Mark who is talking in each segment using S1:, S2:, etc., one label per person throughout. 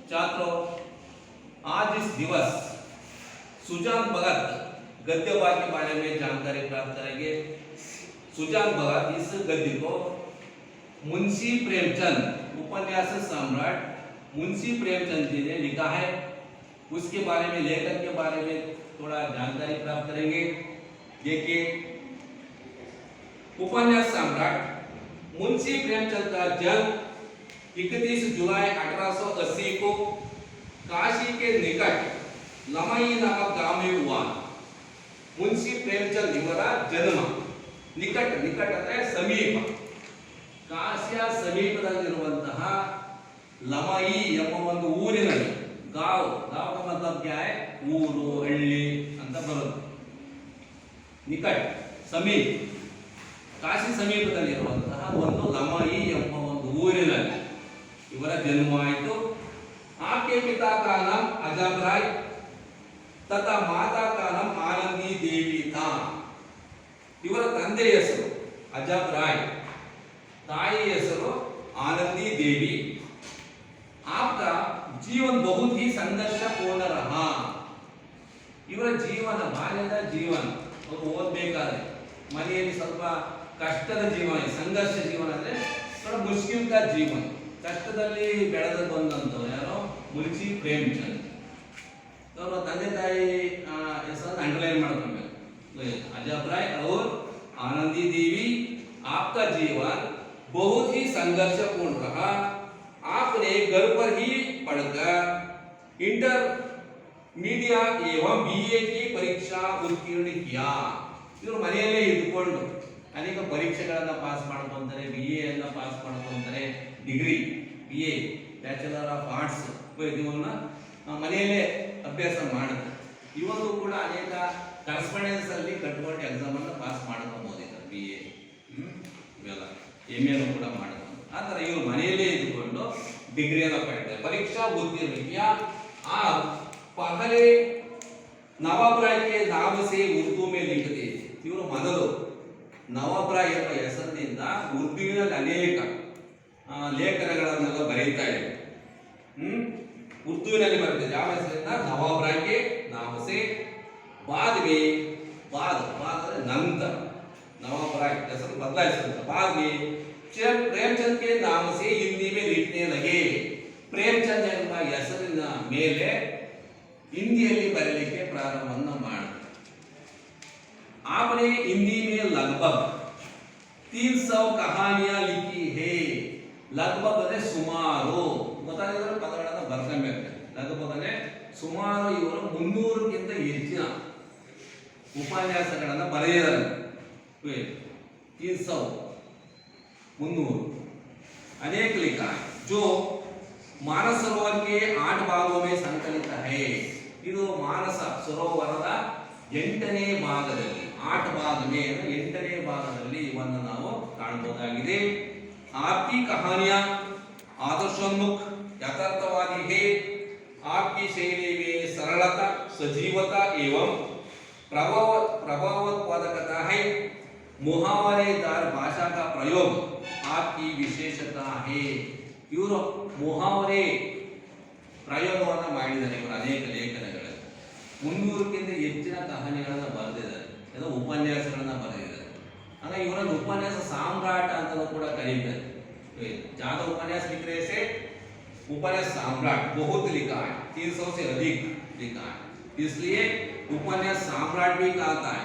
S1: छात्रों, आज इस दिवस सुजान भगत गद्यपा के बारे में जानकारी प्राप्त करेंगे। सुजान भगत इस गद्य को मुंशी प्रेमचंद उपन्यास सम्राट मुंशी प्रेमचंद जी ने लिखा है। उसके बारे में, लेखक के बारे में थोड़ा जानकारी प्राप्त करेंगे। देखिए, उपन्यास सम्राट मुंशी प्रेमचंद का जन्म 31 जुलाई 1880 को काशी के निकट लमई नामक गांव में हुआ। मुंशी प्रेमचंद ಇವರ ಜನ್ಮ ನಿಕಟ ಅಂದ್ರೆ ಸಮೀಪ, ಕಾಶಿಯ ಸಮೀಪದಲ್ಲಿರುವಂತಹ ಲಮಯಿ ಎಂಬ ಒಂದು ಊರಿನಲ್ಲಿ, गांव का मतलब क्या है, ಊರು ಹಳ್ಳಿ ಅಂತ ಬರುತ್ತೆ। ನಿಕಟ ಸಮೀಪ, ಕಾಶಿ ಸಮೀಪದಲ್ಲಿರುವಂತಹ ಒಂದು ಲಮಯಿ ಎಂಬ ಒಂದು ಊರಿನಲ್ಲಿ ಇವರ ಜನ್ಮವಾಯಿತು। आपके पिता का नाम अजब राय तथा माता का नाम आनंदी देवी था। ಇವರ ತಂದೆಯ ಹೆಸರು ಅಜಬ್ ರಾಯ್, ताई ಹೆಸರು आनंदी देवी। आपका जीवन बहुत ही संघर्षपूर्ण रहा। ಇವರ ಜೀವನ, ಬಾಲ್ಯದ ಜೀವನ, ಅವರು ಓದಬೇಕಾದ್ರೆ ಮನೆಯಲ್ಲಿ ಸ್ವಲ್ಪ ಕಷ್ಟದ ಜೀವನ, ಸಂಘರ್ಷ ಜೀವನ ಅಂದ್ರೆ ಸ್ವಲ್ಪ ಮುಷ್ಕಿಲ್ ಕಾ ಜೀವನ, ಕಷ್ಟದಲ್ಲಿ ಬೆಳೆದು ಬಂದಂಥವ್ರು ಯಾರೋ ಮುನ್ಷಿ ಪ್ರೇಮಚಂದ್। ಅವರ ತಂದೆ ತಾಯಿ ಹೆಸರನ್ನು ಅಂಡರ್ಲೈನ್ ಮಾಡ್ಕೊಬೇಕು, अजब राय और आनंदी देवी। आपका जीवन बहुत ही संघर्षपूर्ण रहा। आपने घर पर ही पढ़कर इंटरमीडिया एवं बीए की परीक्षा उत्तीर्ण किया। ಇವರು ಮನೆಯಲ್ಲೇ ಇದ್ದುಕೊಂಡು ಅನೇಕ ಪರೀಕ್ಷೆಗಳನ್ನ ಪಾಸ್ ಮಾಡ್ಕೊಂತಾರೆ, BA ಅನ್ನ ಪಾಸ್ ಮಾಡ್ಕೊಂತಾರೆ, degree BA bachelor of arts ಇದನ್ನ ಮನೆಯಲ್ಲೇ ಅಭ್ಯಾಸ ಮಾಡುತ್ತೆ। ಇವರು ಕೂಡ ಅನೇಕ ಕರೆಸ್ಪಾಂಡೆನ್ಸ್ ಅಲ್ಲಿ ಕಟ್ಕೊಂಡು ಎಕ್ಸಾಮ್ ಅನ್ನು ಪಾಸ್ ಮಾಡ್ಕೊಬೋದಿದ್ದಾರೆ, BA ಇವೆಲ್ಲ MA ಕೂಡ ಮಾಡ್ಕೊಂಡು। ಆ ಥರ ಇವರು ಮನೆಯಲ್ಲೇ ಇದ್ದುಕೊಂಡು ಡಿಗ್ರಿಯನ್ನು ಪಡೆದಿದ್ದಾರೆ, ಪರೀಕ್ಷಾ ಉತ್ತೀर्ण किया। आप पहले नवाब राय के नाम से उर्दू में लिखते। ಇವರು ಮೊದಲು ನವಾಬ್ ರಾಯ್ ಎಂಬ ಹೆಸರಿನಿಂದ ಉರ್ದುವಿನಲ್ಲಿ ಅನೇಕ ಲೇಖನಗಳನ್ನೆಲ್ಲ ಬರೀತಾ ಇದ್ದಾರೆ। ಉರ್ದುವಿನಲ್ಲಿ ಬರೆದಿದೆ, ಯಾವ ಹೆಸರಿಂದ, ನವಾಬ್ ರಾಯ್ ಕೆ ನಾಮ ಸೆ। बाद में बाद ನಂತರ नवाब राय ಹೆಸರು ಬದಲಾಯಿಸಿದ್ರು। बाद में प्रेमचंद के नाम से हिंदी में लिखने लगे। ಪ್ರೇಮಚಂದ್ ಎಂಬ ಹೆಸರಿನ ಮೇಲೆ ಹಿಂದಿಯಲ್ಲಿ ಬರೆಯಲಿಕ್ಕೆ ಪ್ರಾರಂಭವನ್ನು ಮಾಡಿದ್ರು। आपने हिंदी में लगभग 300 कहानियां लिखी है। लगभग ಅಂದ್ರೆ ಸುಮಾರು, ಗೊತ್ತಾಗಿದ್ರೆ ಪದಗಳನ್ನು ಬರ್ಕೊಬೇಕು। लगभग ಅಂದ್ರೆ ಸುಮಾರು, ಇವರು 300ಕ್ಕಿಂತ ಹೆಚ್ಚಿನ ಉಪನ್ಯಾಸಗಳನ್ನು ಬರೆದಿದ್ದಾರೆ। 300 300 अनेक लिखा है, जो मानस सरोवर के 8 भागों में संकलित है। ಇದು ಮಾನಸ ಸರೋವರದ 8ನೇ ಭಾಗದಲ್ಲಿ, 8 ಭಾಗ में 8ನೇ ಭಾಗದಲ್ಲಿ ಇವನ್ನು ನಾವು ಕಾಣಬಹುದಾಗಿದೆ। आपकी कहानियां आदर्शोन्मुख यथार्थवादी है। आपकी शैली में सरलता, सजीवता एवं प्रभावोत्पादकता है। मुहावरेदार भाषा का प्रयोग आपकी विशेषता है। ಇವರು ಮುಹಾವರೆ ಪ್ರಯೋಗವನ್ನು ಮಾಡಿದ್ದಾರೆ ಇವರು ಅನೇಕ ಲೇಖನಗಳಲ್ಲಿ। 300ಕ್ಕಿಂತ ಹೆಚ್ಚಿನ ಕಹಾನಿಗಳನ್ನು ಬರೆದಿದ್ದಾರೆ, ಏನೋ ಉಪನ್ಯಾಸಗಳನ್ನು ಬರೆದಿದ್ದಾರೆ। ಹಾಗಾಗಿ ಇವರನ್ನು ಉಪನ್ಯಾಸ ಸಾಮ್ರಾಟ ಅಂತ ಕೂಡ ಕರೀತಾರೆ। ज़्यादा उपन्यास लिख रहे से उपन्यास सम्राट, बहुत लिखा है, 300 से अधिक लिखा है, इसलिए उपन्यास सम्राट भी कहता है।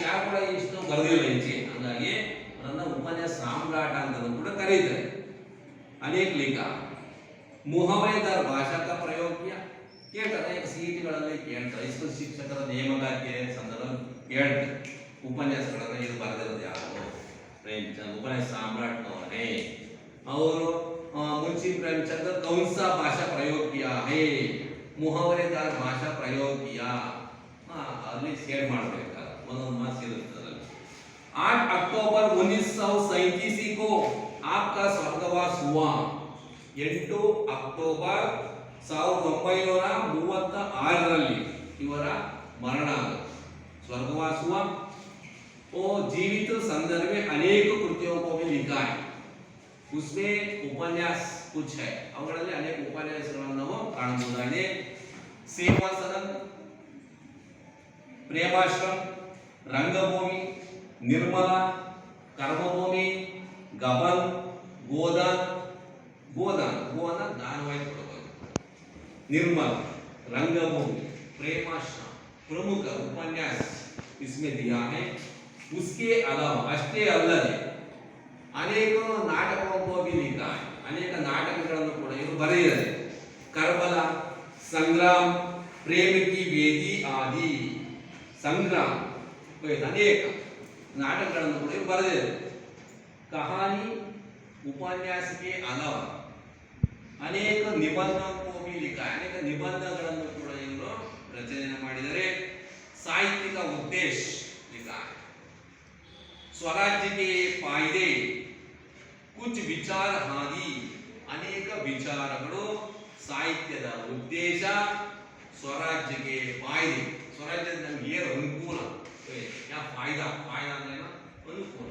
S1: ಯಾರು ಕೂಡ ಇಷ್ಟು ಬರೆದಿಲ್ಲ ಹೆಚ್ಚಿಗೆ, ಹಾಗಾಗಿ ಅವರನ್ನ ಉಪನ್ಯಾಸ ಸಾಮ್ರಾಟ ಅಂತ ಕೂಡ ಕರೀತಾರೆ। ಅನೇಕ लिखा। मुहावरेदार भाषा का प्रयोग किया। ಕೇಳ್ತಾರೆ, ಸಿಇಟಿಗಳಲ್ಲಿ ಕೇಳ್ತಾರೆ, ಇಷ್ಟು ಶಿಕ್ಷಕರ ನೇಮಕಾತಿ ಸಂದರ್ಭ ಕೇಳ್ತಾರೆ, ಉಪನ್ಯಾಸಗಳನ್ನು ಇದು ಬರೆದಿರೋದು ಯಾರು, प्रेमचंद उपन्यास सम्राट कौन है, और मुंशी प्रेमचंद कौन सा भाषा प्रयोग किया है, मुहावरेदार भाषा प्रयोग किया। ಅಲ್ಲಿ ಶೇರ್ ಮಾಡಬೇಕಾದ ಒಂದೊಂದು ಮಾರ್ಕ್ಸ್ ಇರುತ್ತೆ ಅದರಲ್ಲಿ। 8 अक्टूबर 1937 को आपका स्वर्गवास हुआ। 8 अक्टोबर 1936ರಲ್ಲಿ ಇವರ ಮರಣ ಆಯಿತು, स्वर्गवास हुआ। वो जीवित संदर्भ में अनेक कृतियों को भी लिखा है। उसमें उपन्यास कुछ है, ಅವುಗಳಲ್ಲಿ ಅನೇಕ ಉಪನ್ಯಾಸಗಳನ್ನು ನಾವು ಕಾಣಬಹುದಾಗಿದೆ. ಸೇವಾ ಸದನ್, ಪ್ರೇಮಾಶ್ರಮ್, ರಂಗಭೂಮಿ, ನಿರ್ಮಲ, ಕರ್ಮಭೂಮಿ, ಗಬನ್, ಗೋದಾನ್ ದಾನವಾಗಿ ಕೊಡಬಹುದು. निर्मल, रंगभूमि, प्रेमाश्रम, प्रमुख उपन्यास इसमें दिया है. उसके अलावा अष्टे अल्लदे अनेक नाटकों को भी लिखा है. अनेक नाटकಗಳನ್ನು ಕೂಡ ಇವರು ಬರೆದಿದ್ದಾರೆ. करबला, संग्राम, प्रेम की वेदी आदि संग्राम अनेक नाटकಗಳನ್ನು ಕೂಡ ಇವರು ಬರೆದಿದ್ದಾರೆ. कहानी उपन्यास के अलावा अनेक निबंधों को भी लिखा है. अनेक निबंधಗಳನ್ನು ಕೂಡ ಇವರು ರಚನೆ ಮಾಡಿದ್ದಾರೆ. साहित्य का उद्देश्य लिखा है. स्वराज्य के फायदे, कुछ विचार आदि अनेक विचारಗಳು ಸಾಹಿತ್ಯದ ಉದ್ದೇಶ, ಸ್ವರಾಜ್ಯಕ್ಕೆ फायदे, ಸ್ವರಾಜ್ಯದ ನಮಗೆ ಏನು ಅನುಕೂಲ, क्या फायदा ಅಂದ್ರೆ ಅನುಕೂಲ.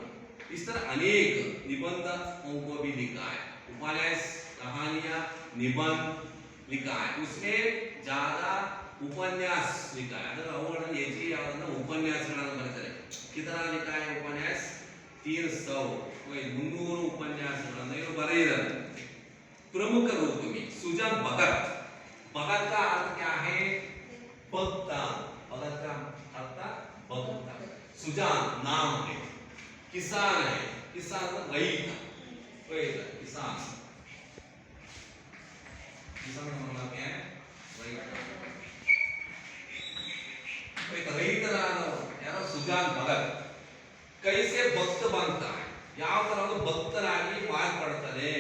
S1: इस तरह अनेक निबंध को भी लिखा है. उपन्यास, कहानियां, निबंध लिखा है. उसमें ज्यादा उपन्यास लिखा है. अगर अवगणन ಹೆಚ್ಚಿಗೆ ಯಾವನ್ನ ಉಪನ್ಯಾಸಗಳನ್ನು ಬರೆದಿದ್ದಾರೆ. कितना लिखा है उपन्यास? 300 300 उपन्यासಗಳನ್ನು ಇವರು ಬರೆದಿದ್ದಾರೆ. प्रमुख रूप में सुजान भगत. भगत का अर्थ क्या है? भक्त. भगत का अर्थ भक्त. सुजान नाम है. किसान है. किसान रईत. किसान किसान का मतलब क्या है? ರೈತರಾದವರು ಯಾರೋ ಸುಜಾನ್ ಭಗತ್. ಕೈಸೆ ಭಕ್ತ ಬಂತಾನೆ, ಯಾವ ತರ ಭಕ್ತರಾಗಿ ಮಾರ್ಪಡ್ತಾನೆ,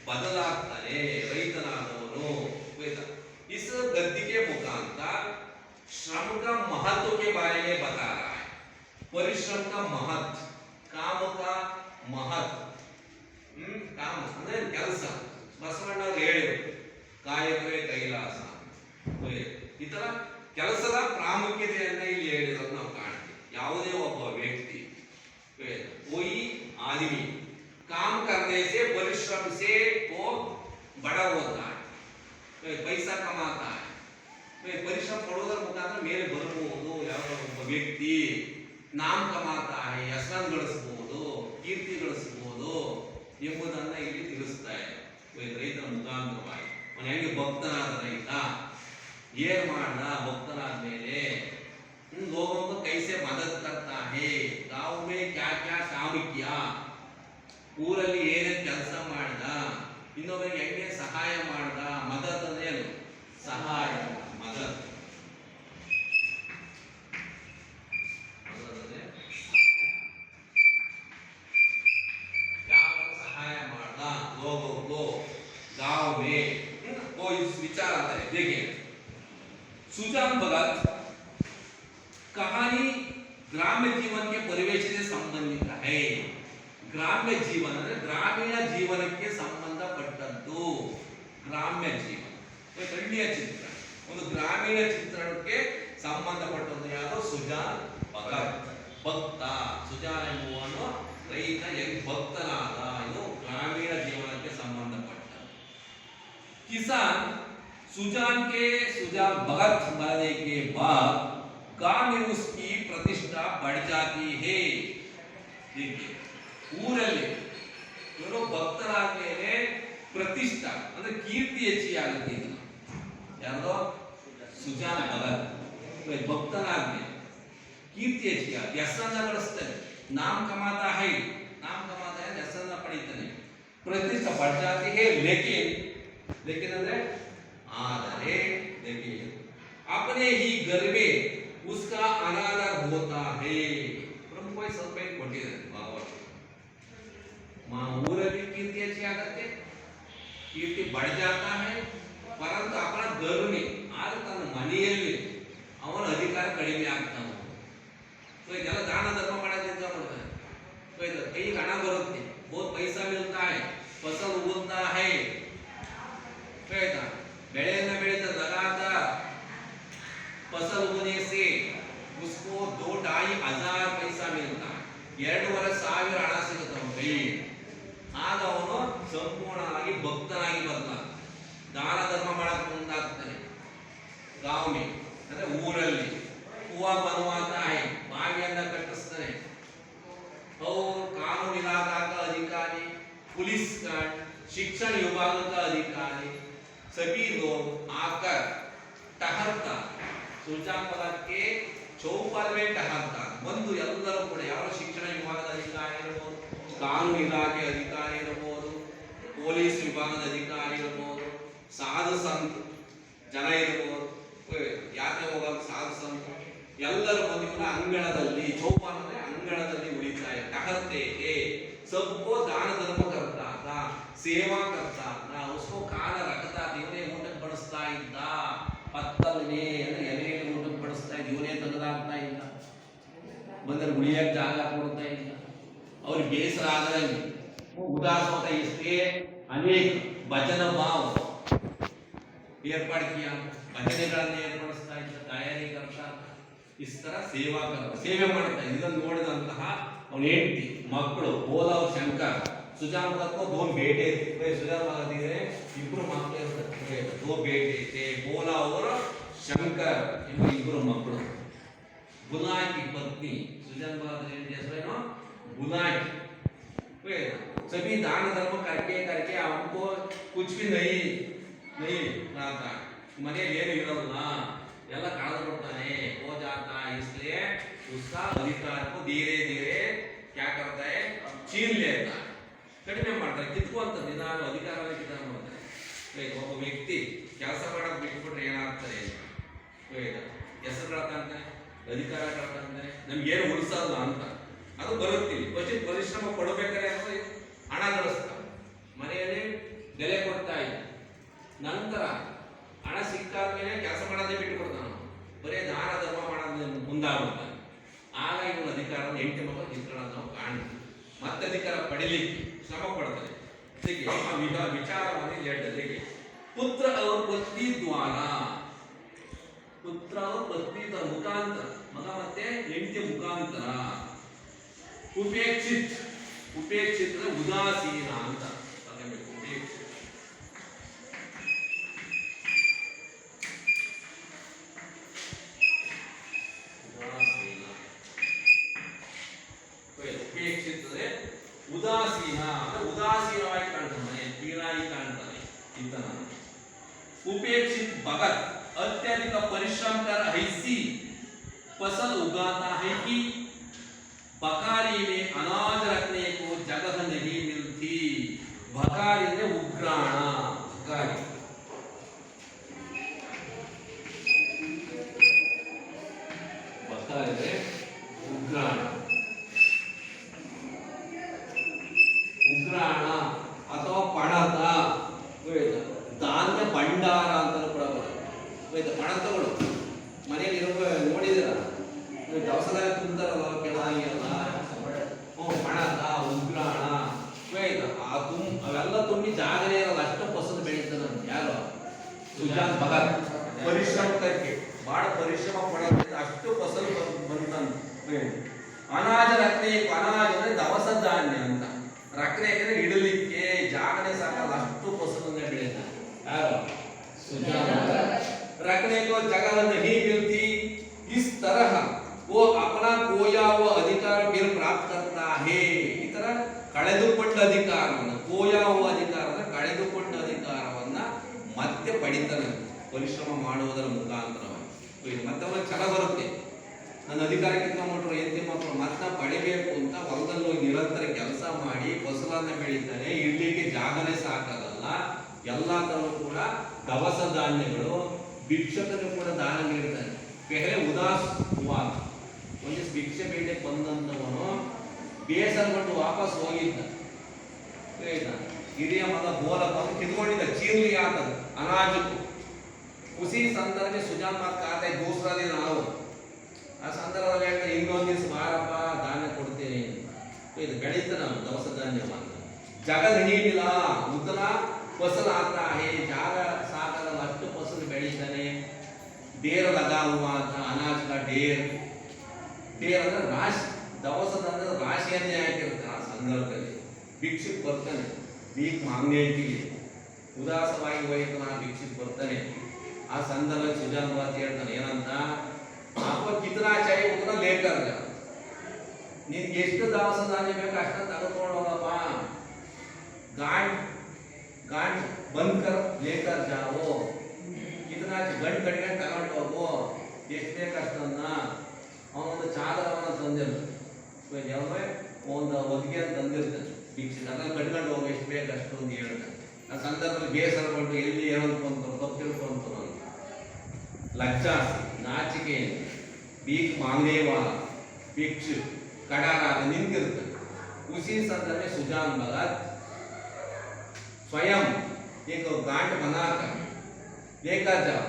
S1: ಬದಲಾಗ್ತಾನೆ ರೈತನಾದವನು. इस गद्य के मुखांतर श्रम का महत्व के बारे में बता रहा है. परिश्रम का महत्व, काम का महत्व. काम ಅಂದ್ರೆ ಕೆಲಸ. ಬಸವಣ್ಣವರು ಹೇಳಿದರು, ಕಾಯಕವೇ ಕೈಲಾಸ. ಈ ತರ ಕೆಲಸದ ಪ್ರಾಮುಖ್ಯತೆಯನ್ನ ಇಲ್ಲಿ ಹೇಳಿರೋದು ನಾವು ಕಾಣ್ತೀವಿ. ಯಾವುದೇ ಒಬ್ಬ ವ್ಯಕ್ತಿ कोई आदमी काम करने से, परिश्रम से वो बड़ा होता है, पैसा कमाता है. ಪರಿಶ್ರಮ ಪಡುವುದರ ಮುಖಾಂತರ ಮೇಲೆ ಬರಬಹುದು. ಯಾವುದೋ ಒಬ್ಬ ವ್ಯಕ್ತಿ ನಾಮ ಕಮಾತಾ है, ಹೆಸರನ್ನು ಗಳಿಸಬಹುದು, ಕೀರ್ತಿ ಗಳಿಸಬಹುದು ಎಂಬುದನ್ನ ಇಲ್ಲಿ ತಿಳಿಸ್ತಾ ಇದೆ ರೈತನ ಮುಖಾಂತರವಾಗಿ. ಅವನು ಹೆಂಗೆ ಭಕ್ತನಾದ ರೈತ ಏನ್ ಮಾಡ್ದ, ಭಕ್ತನಾದ ಮೇಲೆ लोगों को कैसे मदद करता है, गांव में क्या क्या काम किया, ಊರಲ್ಲಿ ಏನೇನು ಕೆಲಸ ಮಾಡ್ದ, ಇನ್ನೊಬ್ಬರಿಗೆ ಹೆಂಗೆ ಸಹಾಯ ಮಾಡ್ದ. ಮದತ್ ಅಂದ್ರೆ ಏನು? ಸಹಾಯ. ಮದತ್ ಯಾವ ಸಹಾಯ ಮಾಡ್ದ लोगों को गांव में. वो इस विचार आता है. देखिए सुजान भगत कहानी ग्राम्य जीवन के परिवेश से संबंधित है. ग्राम्य जीवन ಅಂದ್ರೆ ಗ್ರಾಮೀಣ ಜೀವನಕ್ಕೆ ಸಂಬಂಧಪಟ್ಟದ್ದು. ಗ್ರಾಮ್ಯ ಜೀವನ ಹಳ್ಳಿಯ ಚಿತ್ರ, ಒಂದು ಗ್ರಾಮೀಣ ಚಿತ್ರಣಕ್ಕೆ ಸಂಬಂಧಪಟ್ಟದ್ದು ಯಾವುದು? ಸುಜಾನ್ ಭಗತ್. ಭಕ್ತ ಸುಜಾನ್ ಎಂಬುವನು ರೈತ ಹೆಂಗ್ ಭಕ್ತನಾದ, ಇದು ಗ್ರಾಮೀಣ ಜೀವನಕ್ಕೆ ಸಂಬಂಧಪಟ್ಟದ್ದು. किसान सुजान भगत बनने के बाद गांव में उसकी प्रतिष्ठा बढ़ जाती है. देखिए ಊರಲ್ಲಿ ಇವರು ಭಕ್ತರಾದ ಮೇಲೆ ಪ್ರತಿಷ್ಠಾ ಅಂದ್ರೆ ಕೀರ್ತಿ ಹೆಚ್ಚಿಗೆ ಆಗುತ್ತೆ. ಇದು ಯಾರ್ದೋ? ಸುಜಾನ್ ಭಗತ್ ಭಕ್ತನಾದ ಮೇಲೆ ಕೀರ್ತಿ ಹೆಚ್ಚಿಗೆ ಆಗುತ್ತೆ, ಹೆಸರನ್ನ ಗಳಿಸ್ತಾನೆ. ನಾಮ ಕಮಾತಾ ಹೈ, ಹೆಸರನ್ನ ಪಡೀತಾನೆ. ಪ್ರತಿಷ್ಠಾ बढ़ जाती है. लेकिन ಅಂದ್ರೆ ಆದರೆ अपने ही घर में उसका अनादर होता है. प्रमुख ಸ್ವಲ್ಪ ಕೊಟ್ಟಿದ್ದಾರೆ ಊರಲ್ಲಿ ಕೀರ್ತಿ ಹೆಚ್ಚಿಗೆ ಆಗುತ್ತೆ, ಕೀರ್ತಿ बढ़ जाता है, परंतु अपना घर में ಆಗ ತನ್ನ ಮನೆಯಲ್ಲಿ ಅವನ ಅಧಿಕಾರ ಕಡಿಮೆ ಆಗ್ತಾ ಹೋಗುತ್ತೆ. ಇದೆಲ್ಲ ದಾನ ಧರ್ಮ ಮಾಡೋದ್ರಿಂದ ಕೈಗೆ ಹಣ ಬರುತ್ತೆ, बहुत पैसा मिलता है, फसल उगता है. ಬೆಳೆಯನ್ನ ಬೆಳೀತಾ लगातार फसल उगने से उसको 2-2.5 हजार पैसा मिलता है. 2,500 ಹಣ ಸಿಗುತ್ತೆ ಅವನ ಕೈಗೆ. ಆಗ ಅವನು ಸಂಪೂರ್ಣವಾಗಿ ಭಕ್ತನಾಗಿ ಬರ್ತಾನೆ. ದಾನ सभी लोग आकर टहलता ಸುಜಾಪದಕ್ಕೆ ಚೌಪಾಲ್ವೇ ಟಹಲ್ತಾ ಬಂದು ಎಲ್ಲರೂ ಕೂಡ ಯಾವ ಶಿಕ್ಷಣ ವಿಭಾಗದ ಅಧಿಕಾರಿ ಇರಬಹುದು, ಕಾನೂನು ಇಲಾಖೆ ಅಧಿಕಾರಿ ಇರಬಹುದು, ಪೊಲೀಸ್ ವಿಭಾಗದ ಅಧಿಕಾರಿ ಇರಬಹುದು, ಸಾಧು ಸಂತ ಜನ ಇರಬಹುದು, ಯಾತ್ರೆ ಹೋಗಲು ಸಾಧು ಸಂತ ಎಲ್ಲರೂ ಬಂದು ಇವನ ಅಂಗಳದಲ್ಲಿ ಚೌಪಾಲ್ ಅಂದ್ರೆ ಅಂಗಳದಲ್ಲಿ ಉಳಿತಾ ಇದೆ. ಟಹಲ್ತೆ सबको दान धर्म करता था, सेवा करता था, उसको खाना रखता, ಇವನೇ ಊಟಕ್ಕೆ ಬಡಿಸ್ತಾ ಇದ್ದ, ಪತ್ತಲನೇ ಅಂದ್ರೆ ಎಲೆಯಲ್ಲಿ ಊಟಕ್ಕೆ ಬಡಿಸ್ತಾ ಇದ್ದ, ಇವನೇ ತೆಗೆದಾಕ್ತಾ ಇದ್ದ, ಬಂದ್ರೆ ಉಳಿಯಕ್ಕೆ ಜಾಗ ಕೊಡ್ತಾ ಇದ್ದ, ಅವ್ರಿಗೆ ಬೇಸರ ಆಗದಂಗೆ उदास होता है इसलिए अनेक भजन भाव ಏರ್ಪಾಡು किया, ಭಜನೆಗಳನ್ನು ಏರ್ಪಡಿಸ್ತಾ ಇದ್ದ, ತಯಾರಿ करता, इस तरह सेवा करता, ಸೇವೆ ಮಾಡ್ತಾ. ಇದನ್ನು ನೋಡಿದಂತಹ ಅವನ ಹೆಂಡತಿ ಮಕ್ಕಳು ಬೋಲಾ और शंकर सुजानपद को दो बेटे थे, सुजानपद धीरे इब्ರು ಮಕ್ಕಳು ಇರ್ತಾರೆ, दो बेटे थे बोला और शंकर इब्ರು ಮಕ್ಕಳು. बुलाई की पत्नी सुजानपद ಹೆಸರೇನು बुलाई, सभी दान धर्म करके करके हमको कुछ भी नहीं रहता, ಮನೆಯಲ್ಲಿ ಏನು ಇರಲ್ಲ, ಎಲ್ಲ ಕಳೆದು ಬಿಡ್ತಾನೆ, हो जाता है, इसलिए उसका अधिकार को धीरे धीरे क्या करता है छीन लेता है, ಕಡಿಮೆ ಮಾಡ್ತಾರೆ, ಕಿತ್ಕೊಂತ ನಿಧಾನ ಅಧಿಕಾರವನ್ನು ಕಿತ್ತಾನ ಮಾಡ್ತಾರೆ. ಒಬ್ಬ ವ್ಯಕ್ತಿ ಕೆಲಸ ಮಾಡೋದು ಬಿಟ್ಬಿಟ್ರೆ ಏನಾಗ್ತಾರೆ, ಹೆಸರು ಕಳ್ಕೊಂತಾನೆ, ಅಧಿಕಾರ ಕಳ್ಕೊಂತಾನೆ, ನಮ್ಗೆ ಏನು ಉಳಿಸಲ್ಲ ಅಂತ ಅದು ಬರುತ್ತೀವಿ. ಕ್ವಚಿತ್ ಪರಿಶ್ರಮ ಪಡಬೇಕಾದ್ರೆ ಅಂದ್ರೆ ಹಣ ಗಳಿಸ್ತಾನೆ, ಮನೆಯಲ್ಲಿ ಬೆಲೆ ಕೊಡ್ತಾ ಇದ್ದ, ನಂತರ ಹಣ ಸಿಕ್ಕಾದ್ಮೇಲೆ ಕೆಲಸ ಮಾಡೋದೇ ಬಿಟ್ಟು ಕೊಡ್ತಾನ, ಬರೇ ದಾನ ಧರ್ಮ ಮಾಡೋದು ಮುಂದಾಗ್ಬಿಡ್ತಾನೆ. ಆಗ ಇವನ ಅಧಿಕಾರವನ್ನು ಹೆಂಡತಿ ಮಕ್ಕಳು ಕಿತ್ಕೊಳ್ಳೋದು ನಾವು ಕಾಣ್ತೀವಿ, ಮತ್ತೆ ಅಧಿಕಾರ ಪಡಿಲಿಕ್ಕೆ ಶ್ರಮ ಪಡ್ತಾರೆ. ವಿಚಾರವನ್ನು ಹೇಳಿದೆ, ಪುತ್ರ और पत्नी द्वारा, ಪುತ್ರ और पत्नी ಮುಖಾಂತರ, ಮಗ ಮತ್ತೆ ಹೆಂಡತಿ ಮುಖಾಂತರ, ಉಪೇಕ್ಷಿತ್ ಅಂದ್ರೆ ಉದಾಸೀನ ಅಂತ ಉಪೇಕ್ಷಿತ್. ಉಪೇಕ್ಷಿತರೆ ಉದಾಸೀನ ಅಂದ್ರೆ ಉದಾಸೀನವಾಗಿ ಕಾಣ್ತಾನೆ, ಕೀಳಾಗಿ ಕಾಣ್ತಾನೆ ಈತನ. उपेक्षित भगत अत्यधिक परिश्रम कर ऐसी फसल उगाता है कि बकारी में अनाज रखने को जगह नहीं मिलती. बकारी ने उग्राण, बकारी बकारी ने उग्राण, ಉಗ್ರಾಣ ಅಥವಾ ಪಣತ, ಧಾನ್ಯ ಭಂಡಾರ ಅಂತ ಕೂಡ ಬರುತ್ತೆ. ಪಣತಗಳು ಮನೆಯಲ್ಲಿ ಇರುವ ನೋಡಿದಿರ, ದವಸದಾಗ ತುಂಬ್ತಾರಲ್ಲ ಕೆಳಗೆ ಎಲ್ಲ, ಪಣತ ಉಗ್ರಾಣ ಅವೆಲ್ಲ ತುಂಬಿ ಜಾಗನೇ ಇರಲ್ಲ, ಅಷ್ಟು ಫಸಲು ಬೆಳೀತಾನ. ಯಾರು ಸುಜಾನ್ ಭಗತ್ ಪರಿಶ್ರಮಕ್ಕೆ ಬಹಳ ಪರಿಶ್ರಮ ಪಡೋದ್ರಿಂದ ಅಷ್ಟು ಫಸಲು ಬಂದಂತ. ಅನಾಜ ರಕ್ನೆ, ಅನಾಜ ಅಂದ್ರೆ ದವಸ ಧಾನ್ಯ ಅಂತ, ರಕ್ನೆ ಅಂದ್ರೆ ಇಡಲಿಕ್ಕೆ ಜಾಗನೇ ಸಾಕಲ್ಲ, ಅಷ್ಟು ಫಸಲನ್ನ ಬೆಳೀತಾನೆ. यार रखने को जगह नहीं मिलती, इस तरह वो अपना खोया हुआ अधिकार फिर प्राप्त करता है. ಈ ತರ ಕಳೆದುಕೊಂಡ ಅಧಿಕಾರವನ್ನು, खोया हुआ ಅಧಿಕಾರವನ್ನು, ಕಳೆದುಕೊಂಡ ಅಧಿಕಾರವನ್ನ ಮತ್ತೆ ಪಡಿತಾನೆ ಪರಿಶ್ರಮ ಮಾಡುವುದರ ಮುಖಾಂತರವಾಗಿ. ಮತ್ತೆ ಅವನ ಛಲ ಬರುತ್ತೆ, ನನ್ನ ಅಧಿಕಾರ ಕಿತ್ಕೊಂಡ್ಬಿಟ್ರು ಹೆಂಡತಿ ಮಕ್ಕಳು ಮತ್ತೆ ಪಡಿಬೇಕು ಅಂತ ಹೊಲದಲ್ಲಿ ನಿರಂತರ ಕೆಲಸ ಮಾಡಿ ಫಸಲನ್ನ ಬೆಳೀತಾನೆ. ಇಡ್ಲಿಕ್ಕೆ ಜಾಗನೇ ಸಾಕಾಗಲ್ಲ, ಎಲ್ಲ ತರಹ ಕೂಡ ದವಸ ಧಾನ್ಯಗಳು, ಭಿಕ್ಷಕರು ಕೂಡ ದಾನ ನೀಡ್ತಾನೆ. ಪೆಹಲೆ ಉದಾಸ್ ಹುವಾ, ಒಂದು ಭಿಕ್ಷೆ ಬೇಟೆಗೆ ಬಂದಂತವನು ಬೇಸರಗೊಂಡು ವಾಪಸ್ ಹೋಗಿದ್ದ, ಹಿರಿಯ ಮಗ ಬೋಲ ಬಂದು ಕಿತ್ಕೊಂಡಿದ್ದ, ಚೀರ್ಲಿ ಆತದ ಅನಾಜಕ್ಕೂ. ಉಸಿ ಸಂದರ್ಭ ಸುಜಾನ್ ಮಾತ್ ಖಾತೆ ದೂಸರಾ ದಿನ ನಾವು ಆ ಸಂದರ್ಭದಲ್ಲಿ ಹೇಳ್ತಾರೆ, ಇನ್ನೊಂದು ದಿವಸ ಬಾರಪ್ಪ ಧಾನ್ಯ ಕೊಡ್ತೇನೆ. ಇದು ಬೆಳೀತಾನೆ ನಾವು ದವಸ ಧಾನ್ಯ ಮಾತ್ರ. ಜಗದ ನೀಡಿಲ್ಲ ಉತ್ತನ फसल आता है, जागा सागर अष्ट फसल ಬೆಳೀತಾನೆ. ढेर लगा हुआ था, अनाज का ढेर ಅಂದ್ರೆ ರಾಶಿ, ದವಸದ ಅಂದ್ರೆ ರಾಶಿಯನ್ನೇ ಹಾಕಿರ್ತಾನೆ. ಆ ಸಂದರ್ಭದಲ್ಲಿ ಭಿಕ್ಷಕ್ ಬರ್ತಾನೆ, ಭೀಕ್ ಮಾಂಗನೆ ಉದಾಸವಾಗಿ ಹೋಯ್ತಾನ, ಭಿಕ್ಷಕ್ ಬರ್ತಾನೆ. ಆ ಸಂದರ್ಭದಲ್ಲಿ ಸುಜಾನ್ ಬಾತ್ ಹೇಳ್ತಾನೆ ಏನಂತ, आपको कितना चाहिए उतना लेकर जा, ನಿನ್ಗೆ ಎಷ್ಟು ದವಸ ಧಾನ್ಯ ಬೇಕು ಅಷ್ಟನ್ನು ತೆಗೆದುಕೊಂಡು ಹೋಗಪ್ಪ. ಗಾಂಡ್ बंद कर लेकर जाओ इतना गंट कಟ್ಕೊಂಡು ತಗೊಂಡು ಹೋಗು ಎಷ್ಟು ಬೇಕಷ್ಟನ್ನ ಅವನೊಂದು ಚಾದರವನ್ನ ತಂದಿರ್ತಾನೆ ಯಾವ್ದೇ ಒಂದು ಒದಿಗೆ ತಂದಿರ್ತಾನೆ ಭಿಕ್ಷೆ ಅದನ್ನ ಕಟ್ಕೊಂಡು ಹೋಗಿ ಎಷ್ಟು ಬೇಕಷ್ಟು ಅಂತ ಹೇಳ್ತಾನೆ ಆ ಸಂದರ್ಭದಲ್ಲಿ ಬೇಸರಗೊಂಡು ಎಲ್ಲಿ ಏನೋ ಅನ್ಕೊಂತ ತಪ್ಪು ತಿಳ್ಕೊಂತ लज्जा नाचिके भीख मांगने वाला भिक्षु कड़ारा निंतिर्ताನೆ उसी संदर्भ में सुजान भगत स्वयं एक गांठ बनाकर लेकर जाओ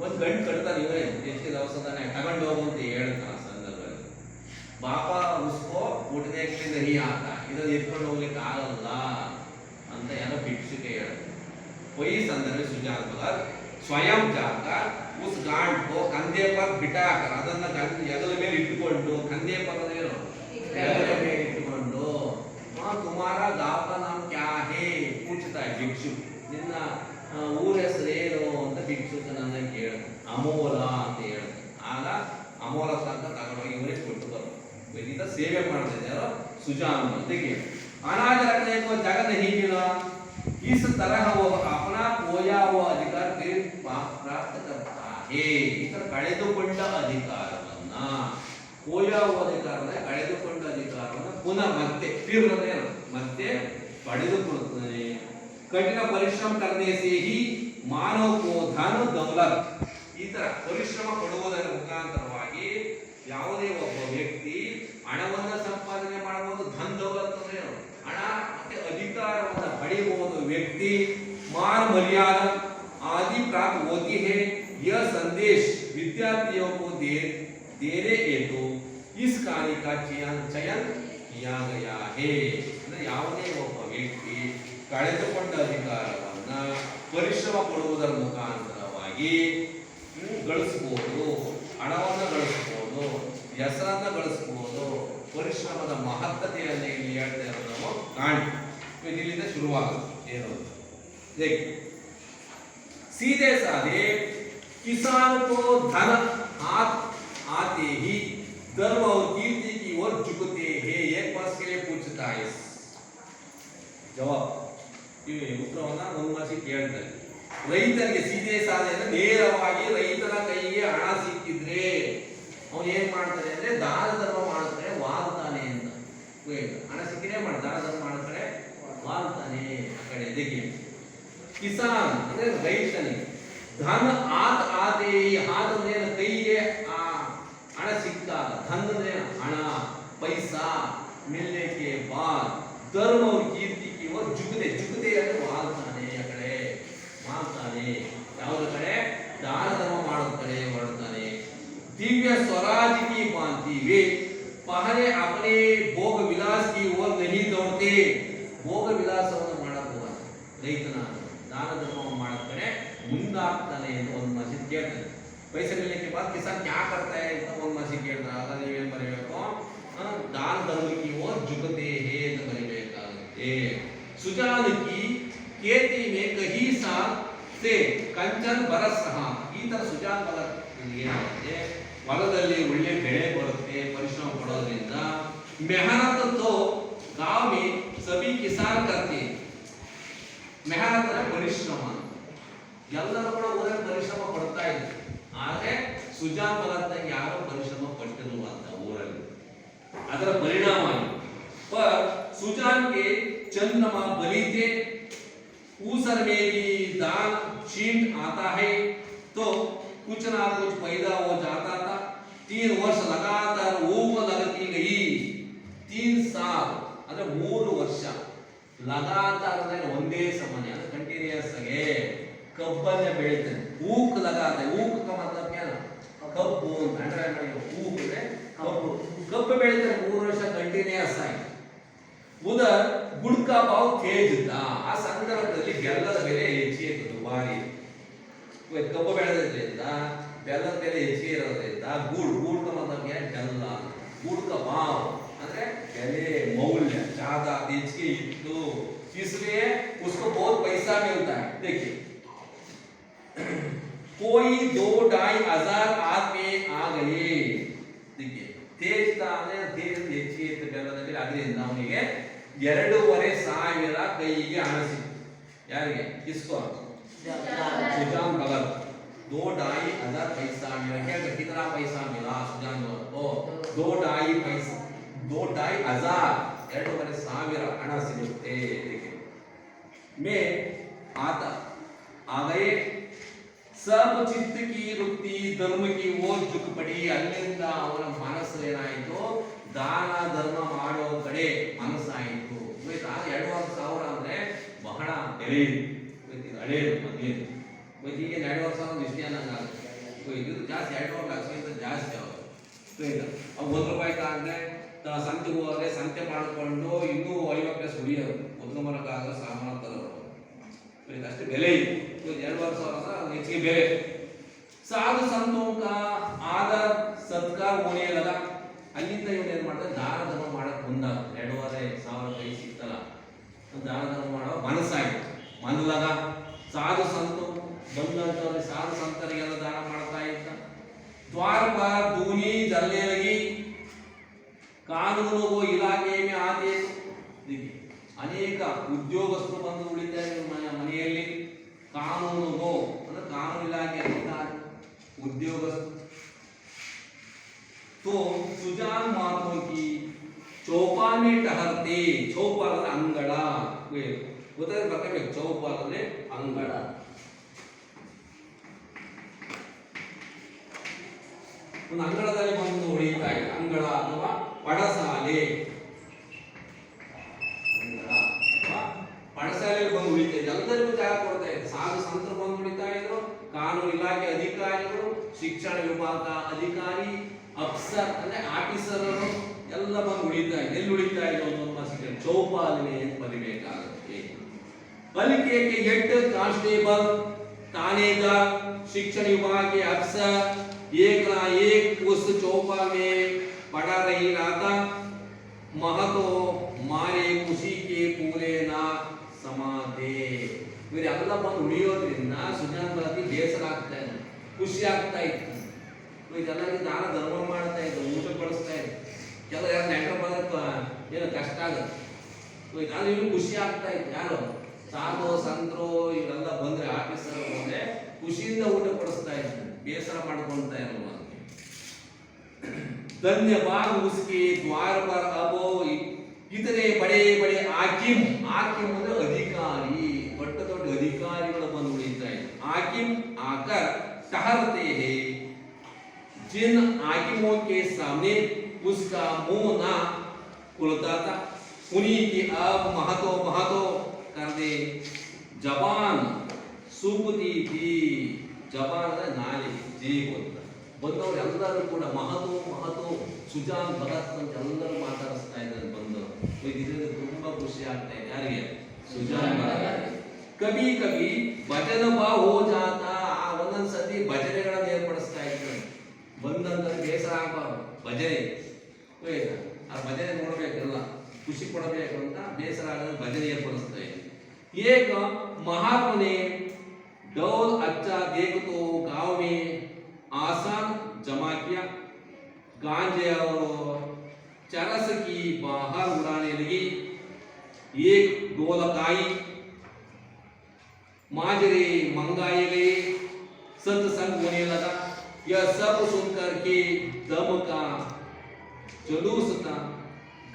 S1: ಒಂದು ಗಂಟು ಕಟ್ತಾನೆ ಇವರೇ ಎಷ್ಟು ದಿವಸದಾನೆ ತಗೊಂಡು ಹೋಗು ಅಂತ ಹೇಳ್ತಾನೆ ಸಂದರ್ಭದಲ್ಲಿ ಬಾಪಾ ಉಸ್ಕೋ ಉठने के लिए नहीं आता ಇದನ್ನ ಎತ್ಕೊಂಡು ಹೋಗ್ಲಿಕ್ಕೆ ಆಗಲ್ಲ ಅಂತ ಯಾರೋ ಭಿಕ್ಷುಕ ಹೇಳ್ತಾನೆ वही संदर्भ में सुजान भगत स्वयं जाकर उस गांठ को कंधे पर बिठाकर ಅದನ್ನ ಎದಲ ಮೇಲೆ ಇಟ್ಟುಕೊಂಡು कंधे पर ಏನು ಎದಲ ಮೇಲೆ ಇಟ್ಟುಕೊಂಡು तुम्हारा गांव का नाम क्या है पूछता है भिक्षु ನಿನ್ನ ಊರ ಹೆಸರೇನು ಅಂತ ಭಿಕ್ಷುಕನನ್ನ ಕೇಳ್ತಾನೆ ಅಮೋಲ ಅಂತ ಹೇಳ್ತಾನೆ ಆಗ ಅಮೋಲ ಅಂತ ತಗೊಂಡೋಗಿ ಇವರೇ ಕೊಟ್ಟು ಬರೋದು ಇದರಿಂದ ಸೇವೆ ಮಾಡ್ತಿದ್ದೆ ಯಾರೋ ಸುಜಾನ್ देखिए अनाज रखने को जगह नहीं मिला इस तरह वो अपना खोया हुआ अधिकार फिर प्राप्त करता है इतर ಕಳೆದುಕೊಂಡ ಅಧಿಕಾರವನ್ನ खोया हुआ अधिकारವನ್ನ ಕಳೆದುಕೊಂಡ ಅಧಿಕಾರವನ್ನ ಪುನಃ ಮತ್ತೆ फिर ಮತ್ತೆ ಪಡೆದುಕೊಳ್ಳುತ್ತಾನೆ कठिन परिश्रम करने से ही मानव को धन दौलत ಈ ತರ ಪರಿಶ್ರಮ ಪಡುವುದರ ಮುಖಾಂತರವಾಗಿ ಯಾವುದೇ ಒಬ್ಬ ವ್ಯಕ್ತಿ ಹಣವನ್ನು ಸಂಪಾದನೆ ಮಾಡಬಹುದು ಧನ ದೌಲತ್ ಅಂದ್ರೆ ಹಣ ಮತ್ತೆ ಅಧಿಕಾರವನ್ನು ಪಡೆಯಬಹುದು व्यक्ति मान मर्यादा आदि प्राप्त होती है यह संदेश विद्यार्थियों को देने हेतु इस कार्य का चयन किया गया है ಯಾವುದೇ ಒಬ್ಬ ವ್ಯಕ್ತಿ ಕಳೆದುಕೊಂಡ ಅಧಿಕಾರವನ್ನ ಪರಿಶ್ರಮ ಪಡುವುದರ ಮುಖಾಂತರವಾಗಿ ಗಳಿಸಬಹುದು ಹಣವನ್ನು ಗಳಿಸಬಹುದು ಹೆಸರನ್ನ ಗಳಿಸಬಹುದು ಪರಿಶ್ರಮದ ಮಹತ್ತತೆಯನ್ನು ಇಲ್ಲಿ ಹೇಳ್ತಾ ಇರೋದು ನಾವು ಕಾಣ್ತೀವಿ ಇಲ್ಲಿಂದ ಶುರುವಾಗುತ್ತೆ ಏನು देखिए सीधे साधे किसान को धन हाथ आते ही धर्म और कीर्ति की ओर झुकते हैं एक वर्ष के लिए पूछता है जवाब ಉತ್ತರವನ್ನ ಮುನ್ಮಾಸಿ ಕೇಳ್ತಾರೆ ರೈತರಿಗೆ ಸೀದೆ ಸಾಧೆ ಅಂದ್ರೆ ನೇರವಾಗಿ ರೈತರ ಕೈಗೆ ಹಣ ಸಿಕ್ಕಿದ್ರೆ ಅವನು ಏನ್ ಮಾಡ್ತಾನೆ ಅಂದ್ರೆ ದಾನ ಧರ್ಮ ಮಾಡ್ತಾನೆ ವಾಲ್ತಾನೆ ಅಂತ ಹಣ ಸಿಕ್ಕಿದ್ರೆ ದಾನ ಧರ್ಮ ಮಾಡ್ತಾನೆ ವಾಲ್ತಾನೆ ಆ ಕಡೆ देखिए ಕಿಸಾನ್ ಅಂದ್ರೆ ರೈತನಿಗೆ ಧನ ಆತ್ ಆದೆ ಹಾದ ಅಂದ್ರೆ ಕೈಗೆ ಹಣ ಸಿಕ್ಕಾಗ ಧನ ಅಂದ್ರೆ ಹಣ ಪೈಸಾ मिलने के बाद धर्म और कीर्ति की ओर झुकते ಅಂದ್ರೆ ವಾಲ್ತಾನೆ ಆ ಕಡೆ ಮಾಡ್ತಾನೆ ಯಾವುದ ಕಡೆ ದಾನ ಧರ್ಮ ಮಾಡೋ ಕಡೆ ಹೊರಡ್ತಾನೆ दिव्य स्वराज की भांति वे पहले अपने भोग विलास की ओर नहीं दौड़ते भोग ವಿಲಾಸವನ್ನು ಮಾಡಬಹುದು ರೈತನ ದಾನ ಧರ್ಮವನ್ನು ಮಾಡೋ ಕಡೆ ಮುಂದಾಗ್ತಾನೆ ಅಂತ ಒಂದು ಮಸೀದಿ ಕೇಳ್ತಾನೆ पैसे मिलने के बाद किसान क्या करता है ಅಂತ ಒಂದು ಮಸೀದಿ ಕೇಳ್ತಾರೆ ಆಗ ನೀವೇನು ಬರೆಯಬೇಕು दान धर्म की ओर झुकते हैं ಅಂತ ಬರೆಯಬೇಕಾಗುತ್ತೆ सुजान की खेती में कहीं साल से कंचन बरस रहा ಈ ತರ ಸುಜಾನ್ ಭಗತ್ ಏನಾಗುತ್ತೆ ಹೊಲದಲ್ಲಿ ಒಳ್ಳೆ ಬೆಳೆ ಬರುತ್ತೆ ಪರಿಶ್ರಮ ಪಡೋದ್ರಿಂದ मेहनत तो गांव में सभी किसान करते हैं मेहनत ಅಂದ್ರೆ ಪರಿಶ್ರಮ ಎಲ್ಲರೂ ಕೂಡ ಊರಲ್ಲಿ ಪರಿಶ್ರಮ ಪಡ್ತಾ ಇದ್ರು ಆದರೆ ಸುಜಾನ್ ಭಗತ್ ಯಾರು ಪರಿಶ್ರಮ ಪಟ್ಟಿರಲಿಲ್ಲ ಅಂತ ಊರಲ್ಲಿ ಅದರ ಪರಿಣಾಮ पर सुजान के चंद्रमा बलि थे ऊसर में भी दान छींट आता है तो कुछ ना कुछ पैदा हो जाता था 3 वर्ष लगातार ऊप लगती गई 3 साल ಅಂದ್ರೆ 3 ವರ್ಷ लगातार ಅಂದ್ರೆ ಒಂದೇ ಸಮನೆ ಅಂದ್ರೆ ಕಂಟಿನ್ಯೂಸ್ ಆಗಿ ಕಬ್ಬನ್ನ ಬೆಳೀತಾನೆ ऊक लगाते ऊक का मतलब क्या है ಕಬ್ಬು ಅಂದ್ರೆ ऊक ಅಂದ್ರೆ ಕಬ್ಬು ಕಬ್ಬು ಬೆಳೀತಾನೆ 3 ವರ್ಷ ಕಂಟಿನ್ಯೂಸ್ ಆಗಿ उधर गुड़ का भाव तेज था ಆ ಸಂದರ್ಭದಲ್ಲಿ ಬೆಲ್ಲದ ಬೆಲೆ ಹೆಚ್ಚಿಗೆ ದುಬಾರಿ ಕಬ್ಬು ಬೆಳೆದ್ರಿಂದ ಬೆಲ್ಲದ ಬೆಲೆ ಹೆಚ್ಚಿಗೆ ಇರೋದ್ರಿಂದ गुड़ का मतलब क्या है ಬೆಲ್ಲ गुड़ का भाव ಅಂದ್ರೆ ಬೆಲೆ ಮೌಲ್ಯ ज्यादा ಹೆಚ್ಚಿಗೆ ಇತ್ತು इसलिए उसको बहुत पैसा मिलता है देखिए कोई 2-2.5 आदमी आ गए देखिए तेज था ಅಂದ್ರೆ तेज ಹೆಚ್ಚಿಗೆ ಇತ್ತು ಬೆಲ್ಲದ ಬೆಲೆ ಅದರಿಂದ ಅವನಿಗೆ 2,500 ಕೈಗೆ ಹಣ ಸಿಕ್ತು ಯಾರಿಗೆ? किसको? सुजान भगत 2-2.5 पैसा मिला। क्या कितना पैसा मिला सुजान भगत को? 2-2.5 पैसा 2-2.5 2,500 ಹಣ ಸಿಗುತ್ತೆ। मैं आता आ गए सब चित्त की वृत्ति धर्म की ओर झुक पड़ी। ಅಲ್ಲಿಂದ ಅವನ ಮನಸ್ಸು ಏನಾಯಿತು? ದಾನ ಧರ್ಮ ಮಾಡೋ ಕಡೆ ಮನಸ್ಸಾಯಿತು। 2,500 ಅಂದ್ರೆ ಬಹಳ ಬೆಲೆ ಹಳೇದು ಮೊದಲೇದು ಈಗ 2,500 ವಿಷಯ ನಂಗೆ ಇದು ಜಾಸ್ತಿ 2,500 ಲಕ್ಷಕ್ಕಿಂತ ಜಾಸ್ತಿ ಅವರು ಅವು ₹1 ತಾಂದ್ರೆ ಸಂತೆಗೆ ಹೋದ್ರೆ ಸಂತೆ ಮಾಡಿಕೊಂಡು ಇನ್ನೂ 50 ಪೈಸೆ ಉಳಿಯೋದು ಒದ್ಕೊಂಬರಕ್ಕಾಗ ಸಾಮಾನು ತರೋರು ಅಷ್ಟು ಬೆಲೆ ಇದೆ। 2,500 ಅಂದ್ರೆ ಹೆಚ್ಚಿಗೆ ಬೆಲೆ। ಸಾಧು ಸಂತೋं का आदर सत्कार होने लगा। ಅಲ್ಲಿಂದ ಇವನು ಏನ್ ಮಾಡ್ತಾರೆ? ದಾನ ಧರ್ಮ ಮಾಡಕ್ ಮುಂದಾದ 2,500 ಕೈ ಸಿಕ್ತಲ್ಲ ದಾನ ಧರ್ಮ ಮಾಡೋ ಮನಸ್ಸಾಯ್ತು। ಮನಲಗ ಸಾಧು ಸಂತು ಬಂದಂತವ್ರಿಗೆ ಸಾಧು ಸಂತರಿಗೆಲ್ಲ ದಾನ ಮಾಡ್ತಾ ಇದ್ದ। द्वार पर दूनी जलने लगी ಕಾನೂನು ಇಲಾಖೆ में आते ಅನೇಕ ಉದ್ಯೋಗಸ್ಥರು ಬಂದು ಉಳಿತಾರೆ ಮನೆಯಲ್ಲಿ। ಕಾನೂನು ಅಂದ್ರೆ ಕಾನೂನು ಇಲಾಖೆ ಅಧಿಕಾರಿ ಉದ್ಯೋಗಸ್ಥರು। तो सुजान मातों की चौपाल में टहलते। चौपाल ಅಂದ್ರೆ ಅಂಗಳ ಗೊತ್ತಾದ್ರೆ ಬರ್ಬೇಕು। ಚೌಪಾಲ್ ಅಂದ್ರೆ ಅಂಗಳ। ಒಂದು ಅಂಗಳದಲ್ಲಿ ಬಂದು ಉಳಿತಾ ಇದೆ। ಅಂಗಳ ಅಥವಾ ಪಡಸಾಲೆ ಪಡಸಾಲೆಯಲ್ಲಿ ಬಂದು ಉಳಿತಾ ಇದೆ। ಎಲ್ಲರಿಗೂ ಜಾಗ ಕೊಡ್ತಾ ಇದೆ। ಸಾಧು ಸಂತರು ಬಂದು ಉಳಿತಾ ಇದ್ರು, ಕಾನೂನು ಇಲಾಖೆ ಅಧಿಕಾರಿಗಳು, ಶಿಕ್ಷಣ ವಿಭಾಗ ಅಧಿಕಾರಿ, ಅಫ್ಸರ್ ಅಂದ್ರೆ ಆಫೀಸರರು ಎಲ್ಲ ಬಂದು ಉಳಿತಾ ಇದೆ। ಎಲ್ಲಿ ಉಳಿತಾ ಇದೆ? ಒಂದು ಚೌಪಾಲನೆ ಬರಿಬೇಕಾಗುತ್ತೆ। बल्कि के 8 कांस्टेबल थानेदार शिक्षण विभाग के अफसर एक ना एक उस चौपाल में पड़ा रही रहा। महतो मारे खुशी के पूरे ना समाधे। मेरे अगला बंद उಳಿಯೋದ್ರಿಂದ ಸುಜಾನ್ ಭಗತ್ಗೆ ಬೇಸರ ಆಗ್ತಾ ಇದೆ, ಖುಷಿ ಆಗ್ತಾ ಇತ್ತು। ಇದೆಲ್ಲರಿಗೆ ದಾನ ಧರ್ಮ ಮಾಡ್ತಾ ಇದ್ದ, ಊಟ ಬಡಿಸ್ತಾ ಇದ್ದ। ಕೆಲ ಯಾರು ನೆಂಟರು ಬಂದ್ರೆ ಏನು ಕಷ್ಟ ಆಗುತ್ತೆ, ನಾನು ಇನ್ನೂ ಖುಷಿ ಆಗ್ತಾ ಇತ್ತು। ಯಾರು ಸಾಧು ಸಂತರು ಇವೆಲ್ಲ ಬಂದ್ರೆ ಆಫೀಸರ್ ಬಂದ್ರೆ ಖುಷಿಯಿಂದ ಊಟ ಕೊಡಿಸ್ತಾ ಇದ್ರು, ಬೇಸರ ಮಾಡ್ಕೊಂತ ಇರಲ್ಲ। धन्यवाद उसके द्वार पर अब इतने बड़े बड़े हाकिम ಅಂದ್ರೆ ಅಧಿಕಾರಿ, ದೊಡ್ಡ ದೊಡ್ಡ ಅಧಿಕಾರಿಗಳು ಬಂದು ಉಳಿತಾ ಇದ್ರು। हाकिम आकर टहलते हैं। जिन हाकिमों के सामने उसका मुंह ना खुलता था उन्हीं की अब महतो कर दे जबान सूपती थी। जबान ಅಂದ್ರೆ ನಾಲಿಗೆ, ಜೀವ ಅಂತ ಬಂದವರು ಎಲ್ಲರೂ ಕೂಡ ಮಹತು ಸುಜಾನ್ ಭಗತ್ ಅಂತ ಎಲ್ಲರೂ ಮಾತಾಡಿಸ್ತಾ ಇದ್ದಾರೆ ಬಂದವರು। ಇದರಿಂದ ತುಂಬಾ ಖುಷಿ ಆಗ್ತಾ ಇದೆ। ಯಾರಿಗೆ? ಸುಜಾನ್ ಭಗತ್। ಕಭಿ ಕಭಿ ಭಜನ ಬಾ ಹೋ ಜಾತಾ। ಒಂದೊಂದ್ಸತಿ ಭಜನೆಗಳನ್ನ ಏರ್ಪಡಿಸ್ತಾ ಇದ್ದಾರೆ। ಬಂದಂತ ಬೇಸರ ಆಗಬಾರ್ದು, ಭಜನೆ ಆ ಭಜನೆ ನೋಡ್ಬೇಕಲ್ಲ, ಖುಷಿ ಪಡಬೇಕು ಅಂತ ಬೇಸರ ಆಗದ ಭಜನೆ ಏರ್ಪಡಿಸ್ತಾ ಇದೆ। एक महात्मा ने डोल अच्छा देख तो गांव में आसान जमा किया। गांजे और चरस की बाहर उड़ाने लगी। एक ढोलकाई माजरे मंगाए गए, सत्संग होने लगा। यह सब सुनकर के दम का जुलूस था।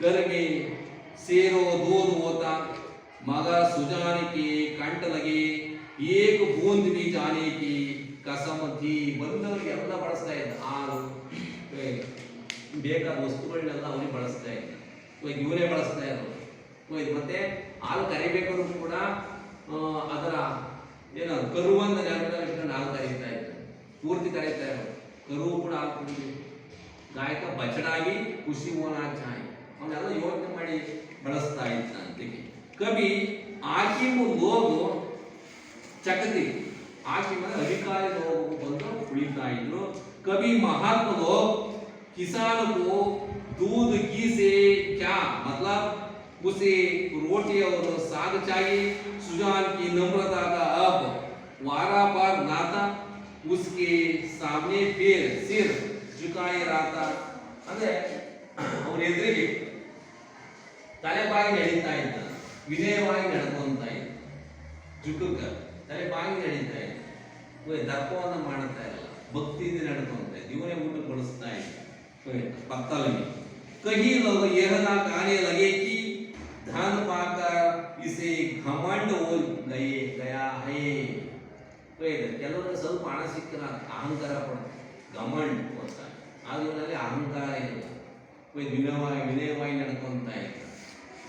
S1: घर में शेरो दूध होता मगर सुजान के कंठ लगे एक बूंद भी जाने की कसम थी। ಬಂದವರಿಗೆ ಎಲ್ಲ ಬಳಸ್ತಾ ಇದ್ದ, ಹಾಲು ಬೇಕಾದ ವಸ್ತುಗಳನ್ನೆಲ್ಲ ಅವನಿಗೆ ಬಳಸ್ತಾ ಇದ್ದ, ಇವನೇ ಬಳಸ್ತಾ ಇದ್ರು। ಮತ್ತೆ ಹಾಲು ಕರಿಬೇಕಾದ್ರೂ ಕೂಡ ಅದರ ಏನು ಕರುವನ್ನು ಇಟ್ಕೊಂಡು ಹಾಲು ಕರೀತಾ ಇದ್ದ, ಪೂರ್ತಿ ಕರೀತಾ ಇದ್ರು। ಕರು ಕೂಡ ಹಾಲು ಕುಡಿಬೇಕು, ಗಾಯಕ ಬಚಡಾಗಿ ಖುಷಿ ಹೋನಾ ಚಾಯ್ ಅವನ್ನೆಲ್ಲ ಯೋಚನೆ ಮಾಡಿ ಬಳಸ್ತಾ ಇದ್ದ ಅಂತಿಗೆ। कभी हाकिम लोग चकते, हाकिम अधिकारी लोग ಬಂದು ಉಳಿತಾ ಇದ್ರು। कभी महात्मा लोग किसान को दूध घी से क्या मतलब उसे रोटी और साग चाहिए। सुजान की नम्रता का अब वारा पर ना था। उसके सामने फिर सिर झुकाए रहता, ಅಂದ್ರೆ ಅವರ ಎದುರಿಗೆ ತಲೆಬಾಗಿ ನಡೀತಾ ಇದ್ದ, ವಿನಯವಾಗಿ ನಡ್ಕೊಂತ ಇದ್ದ।
S2: ಜುಟುಕ ತಲೆ ಬಾಗಿ ನಡೀತಾ ಇದೆ, ದರ್ಪವನ್ನು ಮಾಡ್ತಾ ಇಲ್ಲ, ಭಕ್ತಿಯಿಂದ ನಡ್ಕೊಂತ ಇದೆ, ಇವನೇ ಊಟ ಬಡಿಸ್ತಾ ಇದೆ ಪತ್ತಲಮಿ कहीं लोग यह ना कहने लगे कि धन पाकर इसे घमंड हो गया है. ಕೆಲವರು ಸ್ವಲ್ಪ ಹಣ ಸಿಕ್ಕರ ಅಹಂಕಾರ ಪಡ್ತಾರೆ, ಗಮಂಡ್ ಅಂತಾರೆ. ಆಗ ಇವನಲ್ಲಿ ಅಹಂಕಾರ ಇಲ್ಲ, ವಿನಯವಾಗಿ ನಡ್ಕೊಂತ ಇದ್ದಾರೆ.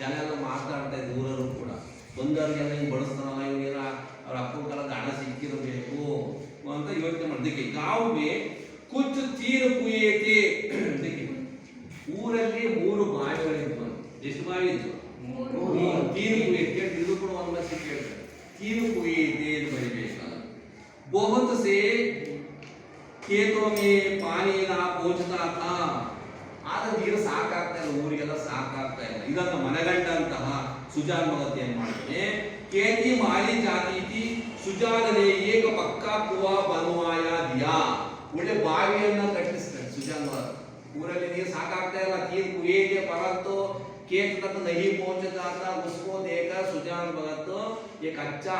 S2: ಜನ ಎಲ್ಲ ಮಾತಾಡ್ತಾ ಇದ್ದಾರೆ, ಊರವರು ಕೂಡ ಬಂದವ್ರಿಗೆಲ್ಲ ಹಿಂಗೆ ಬಡಿಸ್ತಾರಲ್ಲ, ಇವರೆಲ್ಲ ಅವ್ರ ಅಪ್ಪನ ಕಾಲದ ಹಣ ಸಿಕ್ಕಿರಬೇಕು ಅಂತ ಯೋಚನೆ ಮಾಡಿದಕ್ಕೆ ಗಾವ್ಗೆ ಕುಚ್ಚು ತೀರು ಕುಯ್ಯತೆ. ಊರಲ್ಲಿ 3 ಬಾವಿಗಳಿದ್ವು. ಎಷ್ಟು ಬಾವಿ ಇತ್ತು? ತೀರು ಕುಯ್ಯತೆ. ಇದು ಕೂಡ ಒಂದು ವರ್ಷ ಕೇಳ್ತಾರೆ, ತೀರು ಕುಯ್ಯತೆ ಅಂತ ಬರಿಬೇಕಾದ್ರೆ. बहुत से खेतों में पानी ना पहुंचता था. ಆದ್ರೆ ನೀರು ಸಾಕಾಗ್ತಾ ಇಲ್ಲ, ಊರಿಗೆಲ್ಲ ಸಾಕಾಗ್ತಾ ಇಲ್ಲ. ಇದನ್ನ ಮನಗಂಡಂತಹ ಸುಜಾನ್ ಭಗತ್ ಏನ್ ಮಾಡ್ತಾನೆ, खेती मारी जाती थी, सुजान ने एक पक्का कुआं बनवाया दिया. ಒಳ್ಳೆ ಬಾವಿಯನ್ನ ಕಟ್ಟಿಸ್ತಾನೆ ಸುಜಾನ್ ಭಗತ್. ಊರಲ್ಲಿ ನೀರು ಸಾಕಾಗ್ತಾ ಇಲ್ಲ, ತೀರ್ ಕುಯೇ थे परंतु खेत तक नहीं पहुंचता था. उसको देखकर सुजान भगत एक अच्छा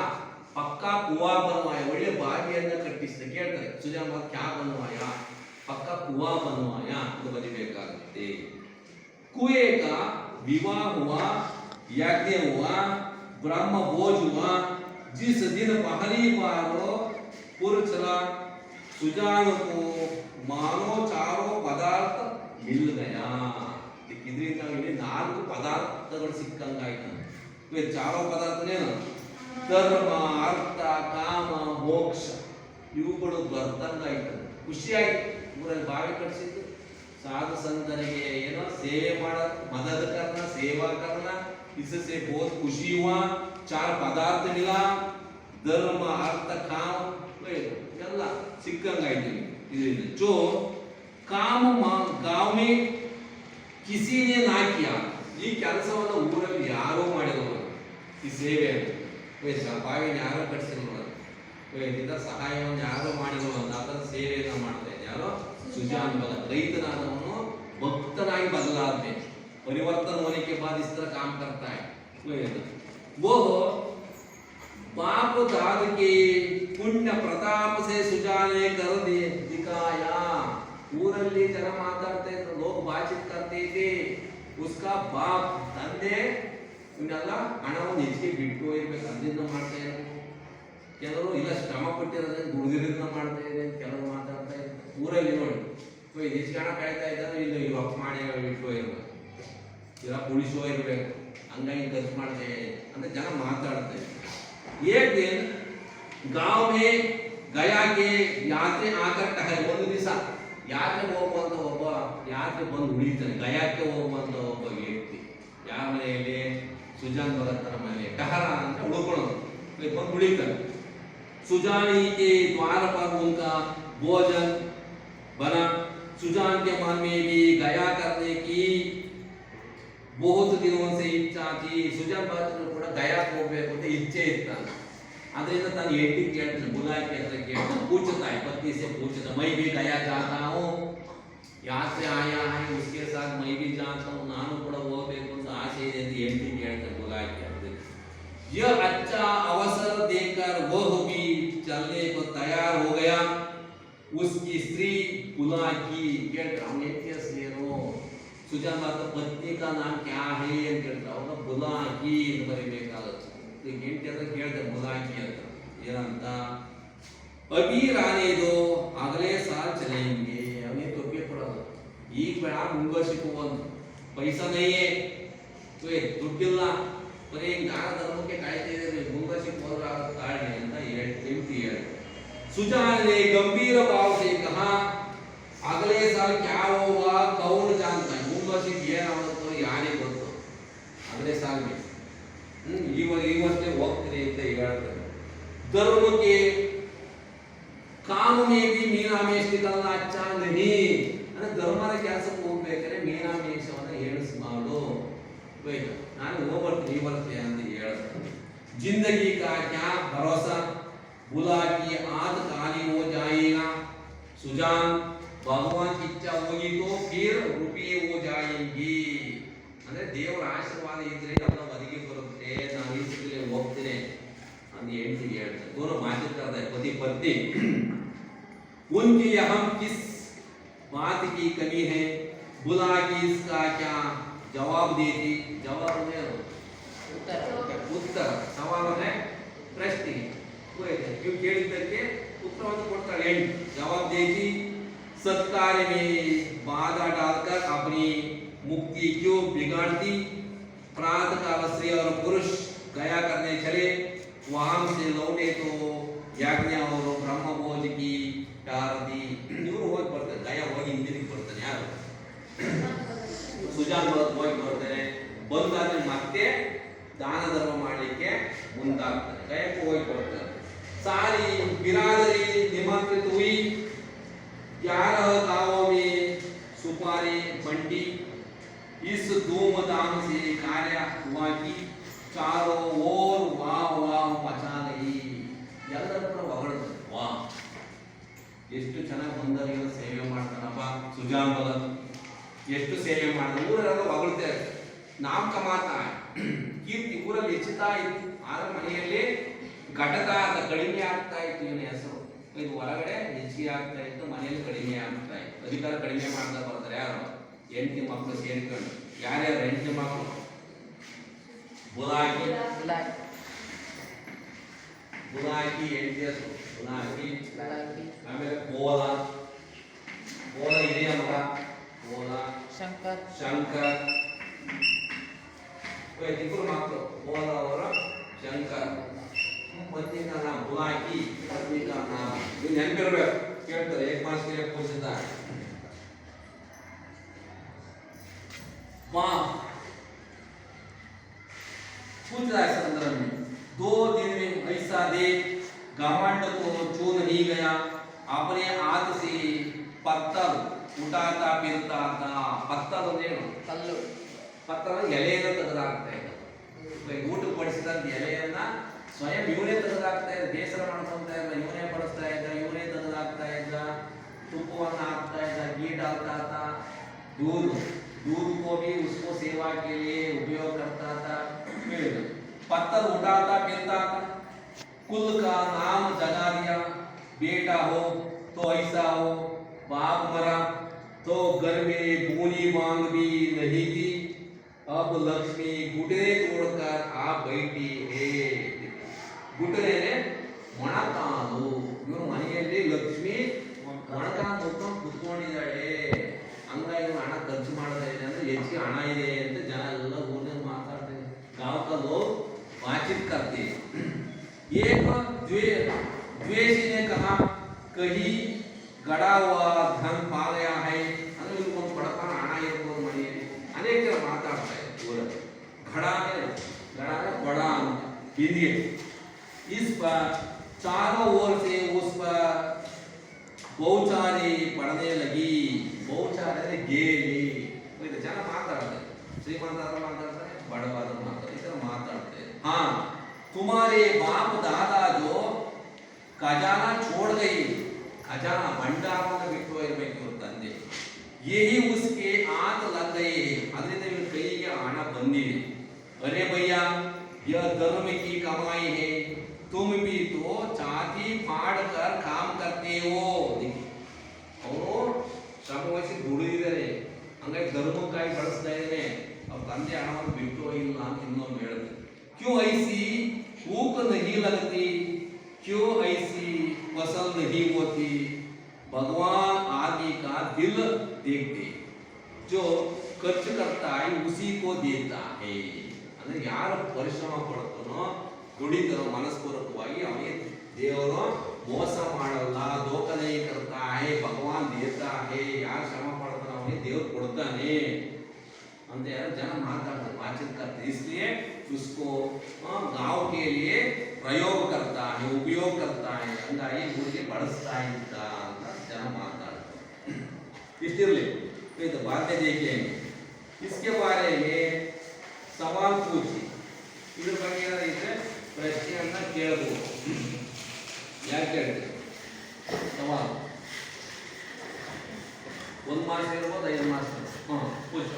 S2: पक्का कुआं बनवाया. ಒಳ್ಳೆ ಬಾವಿಯನ್ನ ಕಟ್ಟಿಸ್ತಾನೆ. ಕೇಳ್ತಾರೆ ಸುಜಾನ್ ಭಗತ್ क्या बनवाया? पक्का कुआं बनवाया तो बजಬೇಕಾಗುತ್ತೆ. कुएं का विवाह हुआ, यज्ञ हुआ, ब्रह्म भोज हुआ. जिस दिन पहली बार पुर चला, सुजान को मानो चारों पदार्थ मिल गया. ಇದರಿಂದ ಇಲ್ಲಿ 4 ಪದಾರ್ಥಗಳು ಸಿಕ್ಕಂಗಾಯ್ತು. ಇವೆ ಚಾರೋ ಪದಾರ್ಥನೇನು? ಧರ್ಮ, ಅರ್ಥ, ಕಾಮ, ಮೋಕ್ಷ ಇವುಗಳು ಬರ್ದಂಗಾಯ್ತು. ಖುಷಿ ಆಯ್ತು. ಊರಲ್ಲಿ ಬಾವಿ ಕಟ್ಸಿದ್ದು साधु संतರಿಗೆ ಏನೋ ಸೇವೆ ಮಾಡ मदद करना, सेवा करना, इससे बहुत खुशी हुआ. 4 पदार्थ मिला, धर्म, अर्थ, काम ಎಲ್ಲ ಸಿಕ್ಕಂಗಾಯ್ತು ಇದರಿಂದ. जो काम गांव में किसी ने ना किया. ಈ ಕೆಲಸವನ್ನು ಊರಲ್ಲಿ ಯಾರೋ ಮಾಡಿದವರು, ಈ ಸೇವೆ ಬಾವಿನ ಯಾರೋ ಕಟ್ಸಿರೋರು, ಇದರಿಂದ ಸಹಾಯವನ್ನು ಯಾರೋ ಮಾಡಿದವರು, ಅದರ ಸೇವೆಯನ್ನು ಮಾಡ್ತಾ ಇದ್ದ ಯಾರೋ सुजान भगत. रईतनादवनु भक्तनाಗಿ बदलाते, परिवर्तन होने के बाद इस तरह काम करता है. वो बाप दाद के पुण्य प्रताप से सुजान ने कर दिखाया. ಊರಲ್ಲಿ ಜನ ಮಾತಾಡ್ತಾ ಇದ್ರು, लोग बातचीत करते थे. उसका बाप ತಂದೆ ಇವನ್ನೆಲ್ಲ ಹಣವನ್ನು ಹೆಚ್ಚಿಗೆ ಬಿಟ್ಟು ಇರ್ಬೇಕು, ಅದರಿಂದ ಮಾಡ್ತಾ ಇದ್ರು. ಕೆಲವರು ಇಲ್ಲ ಶ್ರಮ ಪಟ್ಟಿರೋದ್ರಿಂದ ದುಡಿದಿರೋದ್ರಿಂದ ಮಾಡ್ತಾ ಇದೆ, ಕೆಲವರು ಮಾತಾಡ್ತಾ ಇದ್ರು. ಊರಲ್ಲಿ ನೋಡಿ ಎಷ್ಟು ಹಣ ಕಾಯ್ತಾ ಇದ್ದಾರೆ, ಇಲ್ಲ ರೊಕ್ಕ ಮಾಡಿ ಇಟ್ಟು ಇರ್ಬೇಕು, ಇಲ್ಲ ಉಳಿಸೋ ಇರ್ಬೇಕು, ಹಂಗಾಗಿ ಖರ್ಚು ಮಾಡ್ತೇ ಅಂತ ಜನ ಮಾತಾಡ್ತಾ ಇದ್ರು. एक दिन गांव में गया के यात्रे आकर ठहरे. ಒಂದು ದಿವಸ ಯಾತ್ರೆ ಹೋಗುವಂತ ಒಬ್ಬ ಯಾತ್ರೆ ಬಂದು ಉಳಿತಾನೆ. ಗಯಾಕ್ಕೆ ಹೋಗುವಂತ ಒಬ್ಬ ವ್ಯಕ್ತಿ ಯಾವ ಮನೆಯಲ್ಲಿ? ಸುಜಾನ್ ಭಗತರ ಮನೆಯಲ್ಲಿ. ಟಹರ ಅಂತ ಉಳ್ಕೊಳ್ಳೋದು, ಬಂದು ಉಳಿತಾನೆ. सुजानी के द्वार पर उनका भोजन बना. सुजान के मन में भी गया करने की बहुत दिनों से इच्छा थी. सुजान भगत ಕೂಡ ಗಯಾಕ್ಕೆ ಹೋಗಬೇಕು ಅಂತ ಇಚ್ಛೆ ಇತ್ತು. ಅದರಿಂದ ತಾನು ಹೆಂಡತಿ ಕೇಳ್ತಾನೆ, ಬುಲಾಯಿಕೆ ಹತ್ರ ಕೇಳ್ತಾನೆ, पूछता है, पति से पूछता, मैं भी गया चाहता हूँ, ಯಾತ್ರೆ आया है, उसके साथ मैं भी चाहता हूँ, ನಾನು ಕೂಡ ಹೋಗಬೇಕು ಅಂತ ಆಸೆ ಇದೆ ಅಂತ ಹೆಂಡತಿ ಕೇಳ್ತಾನೆ ಬುಲಾಯಿಕೆ. यह अच्छा अवसर देखकर वह भी चलने को तैयार हो गया. उसकी स्त्री बुला की. सुजान भगत पत्नी का नाम क्या है ಅಂತ ಕೇಳ್ತಾರೆ. ಅವನು ಬುಲಾ ಕಿ ಅಂತ ಬರೀಬೇಕಾಗುತ್ತೆ. ಹೆಂಡತಿ ಹತ್ರ ಕೇಳ್ತಾರೆ ಬುಲಾ ಕಿ ಅಂತ ಏನಂತ. अभी रहने दो, अगले साल चलेंगे. ಅವನೇ ತೊಪ್ಪೆ ಕೊಡೋದು, ಈಗ ಬೇಡ ಮುಂಗ ಸಿಕ್ಕುವಂತ, ಪೈಸಾ नहीं है, ದುಡ್ಡಿಲ್ಲ, ಬರೀ ದಾನ ಧರ್ಮಕ್ಕೆ ಕಾಯ್ತಾ ಇದ್ದಾರೆ, ಮುಂಗ ಸಿಕ್ಕೋದ್ರ ತಾಳಿ ಅಂತ ಹೆಂಡತಿ ಹೇಳಿ. सुजान ने गंभीर भाव से कहा, अगले साल क्या होगा कौन जानता है. ಮುಂಗ ಸಿಕ್ಕ ಏನಾಗುತ್ತೋ ಯಾರಿಗೆ ಗೊತ್ತು. अगले साल में ಈ ವರ್ಷ ಹೋಗ್ತೀನಿ ಅಂತ ಹೇಳ್ತಾರೆ. धर्म के काम में भी मीनामेश निकलना अच्छा नहीं. ಅಂದ್ರೆ ಧರ್ಮದ ಕೆಲಸಕ್ಕೆ ಹೋಗ್ಬೇಕಾದ್ರೆ ಮೀನಾಮೇಷವನ್ನು ಹೇಳಿಸ್ಬಾರ್ದು. ನಾನು ಹೋಗ್ಬರ್ತೀನಿ ಈ ವರ್ಷ ಅಂತ ಹೇಳ್ತಾರೆ. जिंदगी का क्या भरोसा, बुला की आद खाली हो जाएगा. सुजान, भगवान की इच्छा होगी तो फिर रुपये हो जाएंगी. ಅಂದ್ರೆ ದೇವರ ಆಶೀರ್ವಾದ ಇದ್ರೆ ಎಲ್ಲ ಒದಗಿ ಬರುತ್ತೆ. ನಾನು ಈ ಸಲ ಹೋಗ್ತೀನಿ अंद हेंडती ಹೇಳ್ತಾರೆ दोनों माजिद करता है पति पत्नी उनकी अहम किस बात की कमी है बुला कि इसका क्या जवाब देती जवाब है उत्तर सवाल है प्रश्न क्यों ಕೇಳಿದ್ದಕ್ಕೆ ಉತ್ತರವನ್ನು ಕೊಡ್ತಾಳೆ ಹೆಣ್ಣು जवाब देती सत्कार्य में बाधा डालकर अपनी मुक्ति क्यों बिगाड़ती प्रातः काल स्त्री और पुरुष गया करने चले वहां से लौटे तो याज्ञ और ब्रह्म भोज की आरती ಇವರು ಹೋಗಿ ಬರ್ತಾರೆ ಗಯ ಹೋಗಿ ಹಿಂದಿಗೆ ಬರ್ತಾನೆ ಯಾರು ಸುಜಾನ್ ಹೋಗಿ ಬರ್ತಾನೆ ಬಂದಾದ್ಮೇಲೆ ಮತ್ತೆ दान धर्म ಮಾಡಲಿಕ್ಕೆ ಮುಂದಾಗ್ತಾನೆ ಗಯಕ್ಕೆ ಹೋಗಿ ಬರ್ತಾನೆ सारी बिरादरी निमंत्रित हुई 11 गांवों में सुपारी बंटी इस धूमधाम से कार्य हुआ कि चारों ओर वाह वाह मचा गई ಎಲ್ಲರ ಹತ್ರ ಹೊಗಳ್ತಾರೆ ವಾಹ್ ಎಷ್ಟು ಚೆನ್ನಾಗಿ ಬಂದವರಿಗೆ ಸೇವೆ ಮಾಡ್ತಾನಪ್ಪ ಸುಜಾನ್ ಭಗತ್ ಎಷ್ಟು ಸೇವೆ ಮಾಡಿದ ಊರೆಲ್ಲ ಹೊಗಳ್ತಾರೆ ನಾಮಕ ಮಾತಾ ಕೀರ್ತಿ ಊರಲ್ಲಿ ಹೆಚ್ಚುತ್ತಾ ಇತ್ತು ಆದ್ರೆ ಮನೆಯಲ್ಲಿ ಘಟಕ ಕಡಿಮೆ ಆಗ್ತಾ ಇತ್ತು ಇವನ ಹೆಸರು ಇದು ಹೊರಗಡೆ ಹೆಚ್ಚಿಗೆ ಆಗ್ತಾ ಇತ್ತು ಮನೆಯಲ್ಲಿ ಕಡಿಮೆ ಆಗ್ತಾ ಇತ್ತು ಅಧಿಕಾರ ಕಡಿಮೆ ಮಾಡ್ತಾ ಬರ್ತಾರೆ ಯಾರು ಹೆಂಡತಿ ಮಕ್ಕಳು ಸೇರ್ಕೊಂಡು ಯಾರ್ಯಾರು ಹೆಂಡತಿ ಮಕ್ಕಳು ಬುಲಾಕಿ ಬುಲಾಕಿ ಹೆಂಡತಿ ಹೆಸರು ಬುಲಾಕಿ ಆಮೇಲೆ ಬೋಲ ಬೋಲ ಹಿರಿಯ ಮಗ ಬೋಲ ಶಂಕರ್ ಇಬ್ಬರು ಮಕ್ಕಳು ಬೋಲ ಅವರ ಶಂಕರ್ पत्नी का नाम बुलाकी पत्नी का नाम ये ನೆನಪಿರಬೇಕು ಕೇಳ್ತಾರೆ एक मास के लिए पूछता है मां पूछ रहा है संदर्भ में 2 दिन में ऐसा देख घमंड को छू नहीं गया अपने हाथ से पत्थर उठाता फिरता था पत्थर ಏನು ಕಲ್ಲು ಪತ್ತರ ಎಲೆಯನ್ನು ತೆಗೆದಾಕ್ತಾ ಇದ್ದ ಊಟ ಪಡಿಸಿದಂತ ಎಲೆಯನ್ನ ಸ್ವಯಂ ಇವನೇ ತೆಗೆದಾಕ್ತಾ ಇದ್ದ ಬೇಸರ ಮಾಡ್ಕೊಂತ ಇದ್ದ ಇವನೇ ಬಡಿಸ್ತಾ ಇದ್ದ ಇವನೇ ತೆಗೆದಾಕ್ತಾ ಇದ್ದ ತುಪ್ಪವನ್ನು ಹಾಕ್ತಾ ಇದ್ದ घी डालता था दूध को भी उसको सेवा के लिए उपयोग करता था पत्थर उठाता फिरता था कुल का नाम जगा दिया बेटा हो तो ऐसा हो बाप मरा तो घर में बूनी मांग भी नहीं थी अब लक्ष्मी घुटने तोड़कर आ बैठी है ಗುಟರೇನೆ ಮೊಣಕಾಲು ಇವರು ಮನೆಯಲ್ಲಿ ಲಕ್ಷ್ಮಿ ಮೊಣಕಾಲು ಹೊತ್ಕೊಂಡು ಕುತ್ಕೊಂಡಿದ್ದಾಳೆ ಹಂಗಾಗಿ ಇವ್ರು ಹಣ ಖರ್ಚು ಮಾಡ್ತಾ ಇದೆ ಅಂದ್ರೆ ಹೆಚ್ಚಿಗೆ ಹಣ ಇದೆ ಅಂತ ಜನ ಎಲ್ಲ ಊರಿನಲ್ಲಿ ಮಾತಾಡ್ತಾರೆ गांव का लोग बातचीत करते एक द्वेषी ने कहा कहीं गड़ा हुआ धन पा गया है ಅಂದ್ರೆ ಇವ್ರಿಗೊಂದು ಬಡತನ ಹಣ ಇರ್ಬೋದು ಮನೆಯಲ್ಲಿ ಅನೇಕ ಜನ ಮಾತಾಡ್ತಾರೆ ಊರಲ್ಲಿ घड़ा बड़ा ಅಂತ ಹಿಂದಿಗೆ इस पर चारों ओर से उस पर बहुचारी पड़ने लगी बहुचारी गेली ಇದು ಜನ ಮಾತಾಡ್ತಾರೆ ಶ್ರೀಮಂತರು ಮಾತಾಡ್ತಾರೆ ಬಡವರು ಮಾತಾಡ್ತಾರೆ ಈ ತರ ಮಾತಾಡ್ತಾರೆ हाँ तुम्हारे बाप दादा जो खजाना छोड़ गई खजाना भंडारವನ್ನು ಬಿಟ್ಟು ಹೋಗಿರಬೇಕು ಇವ್ರ ತಂದೆ यही उसके हाथ लग गए ಅದರಿಂದ ಇವರ ಕೈಗೆ ಹಣ ಬಂದಿದೆ अरे भैया यह धर्म की कमाई है तुम भी तो छाती फाड़ कर काम करते हो ಅವರು ಶ್ರಮವಹಿಸಿ ದುಡಿದಿದ್ದಾರೆ ಹಂಗಾಗಿ ಧರ್ಮಕ್ಕಾಗಿ ಬಳಸ್ತಾ ಇದ್ದಾರೆ ಅವ್ರ ತಂದೆ ಹಣವನ್ನು ಬಿಟ್ಟು ಹೋಗಿಲ್ಲ ಅಂತ ಇನ್ನೊಮ್ಮೆ ಹೇಳಿದ್ರು क्यों ऐसी भूख नहीं लगती क्यों ऐसी फसल नहीं होती भगवान आदमी का दिल देखते जो खर्च करता है उसी को देता है ಅಂದ್ರೆ ಯಾರು ಪರಿಶ್ರಮ ಪಡ್ತಾನೋ ದುಡಿತಾನೋ ಮನಸ್ಪೂರ್ವಕವಾಗಿ ಅವನಿಗೆ ದೇವರು ಮೋಸ ಮಾಡಲ್ಲ धोखा नहीं करता है भगवान देता है ಯಾರು ಶ್ರಮ ಪಡ್ತಾನೋ ಅವನಿಗೆ ದೇವರು ಕೊಡ್ತಾನೆ ಅಂತ ಯಾರು ಜನ ಮಾತಾಡ್ತಾರೆ बातचीत करते इसलिए उसको गांव के लिए प्रयोग करता है उपयोग करता है ಹಂಗಾಗಿ ಊರಿಗೆ ಬಳಸ್ತಾ ಇದ್ದ ಅಂತ ಜನ ಮಾತಾಡ್ತಾರೆ ಇಷ್ಟಿರಲಿ ಇದು ಬಾಧ್ಯ ದೇखेंगे इसके बारे में सवाल पूछी इधर ಬಗ್ಗೆ ಏನಾದರೂ ಇದ್ರೆ ಪ್ರಶ್ನೆಯನ್ನ ಕೇಳಬಹುದು ಯಾರು ಕೇಳ್ತೀರಿ ಸವಾಲ್ ಒಂದು ಮಾರ್ಕ್ಸ್ ಇರಬಹುದು 5 ಮಾರ್ಕ್ಸ್ हां पूछो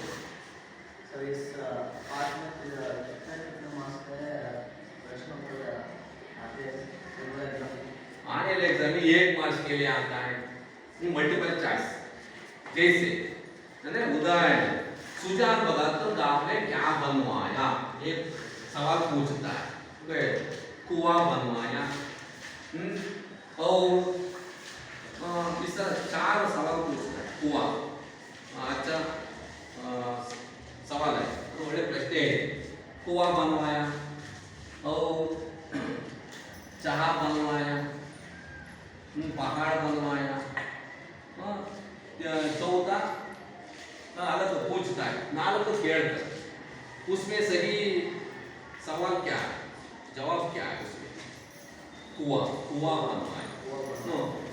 S3: सर इस पार्ट में कितना मार्क्स है प्रश्न उत्तर
S2: 1 मार्क्स के लिए आता है मल्टीपल चॉइस। जैसे उदाहरण सुजान बगा तो आपने क्या बनवाया, एक सवाल पूछता है, कुआं बनवाया, और इस तरह 4 सवाल पूछता है। कुआं अच्छा सवाल है तो बड़े प्रश्न है, कुआं बनवाया और चहा बनवाया, पहाड़ बनवाया, चौथा अलग पूछता है, 4 ಕೇಳ್ತಾರೆ, उसमें सही सवाल क्या है, जवाब क्या है उसमें? कुआं बनवाया,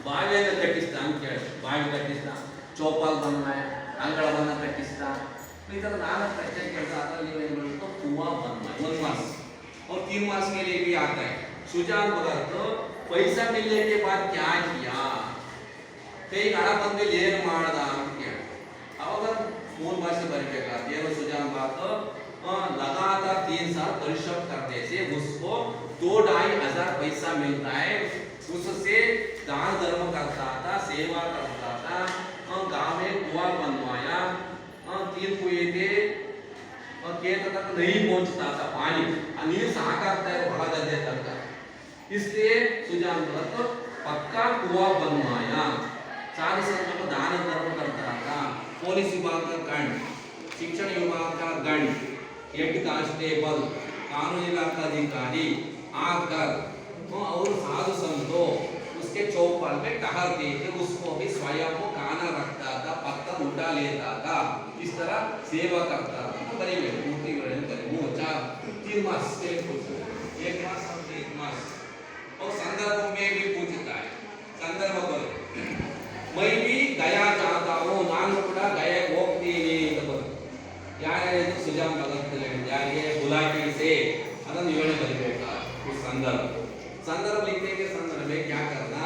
S2: ಬಾವಿಯನ್ನು ಕಟ್ಟಿಸ್ತಾ ಅಂತ ಕೇಳಿ, ಬಾವಿ ಕಟ್ಟಿಸ್ತಾ, ಚೌಪಾಲ್ बनवाया, ಅಂಗಳವನ್ನು ಕಟ್ಟಿಸ್ತಾ, ಈ ತರ 4 ಪ್ರಶ್ನೆ ಕೇಳ್ತಾ, ಅದರಲ್ಲಿ ನೀವು ಏನು ಮಾಡಬೇಕು, कुआं बनवाया 1 मार्क्स और 3 मार्क्स के लिए भी आता है। सुजान बगा तो पैसा मिलने के बाद क्या किया, कई हಣ ಬಂದ್ಮೇಲೆ ಏನು ಮಾಡ್ದ ಅಂತ ಕೇಳಿ, ಅವಾಗ 3 मार्क्स ಬರಬೇಕಾಗುತ್ತೆ। ಏನು सुजान बात लगातार 3 साल परिश्रम करने से उसको 2-2.5 हजार पैसा मिलता है, उससे दान धर्म करता था, सेवा करता था, गांव में कुआं बनवाया, 3 कुएं थे, खेत तक नहीं पहुंचता था पानी, नीर साकाग्ता है बड़ा गद्दे तक, इसलिए सुजान तो पक्का कुआं बनवाया। साधु संतों को दान धर्म करता था, पुलिस विभाग का गण, शिक्षण विभाग का गण, हेड कांस्टेबल, कानून इलाका अधिकारी आकर और साधु संतों उसके चौपाल पे टहलते थे, उसको भी स्वयं को खाना रखता था, पत्थर उठा लेता था, इस तरह सेवा करता था। बड़े मूर्ति वर्णन करें, 3 मार्क्स के लिए पूछता है, 1 मार्क्स और 1 मार्क्स, और संदर्भ में भी पूछता है। संदर्भ पर मैं भी गया चाहता हूँ, ನಾನು ಕೂಡ गया ಹೋಗ್ತೀನಿ ಅಂತ ಬರುತ್ತೆ। ಯಾರು सुजान भगत ಯಾರಿಗೆ बुलाकी से ಅದನ್ನು ವಿವರಣೆ ಬರೀಬೇಕಾ, संदर्भ संदर्भ लिखने के संदर्भ में क्या करना,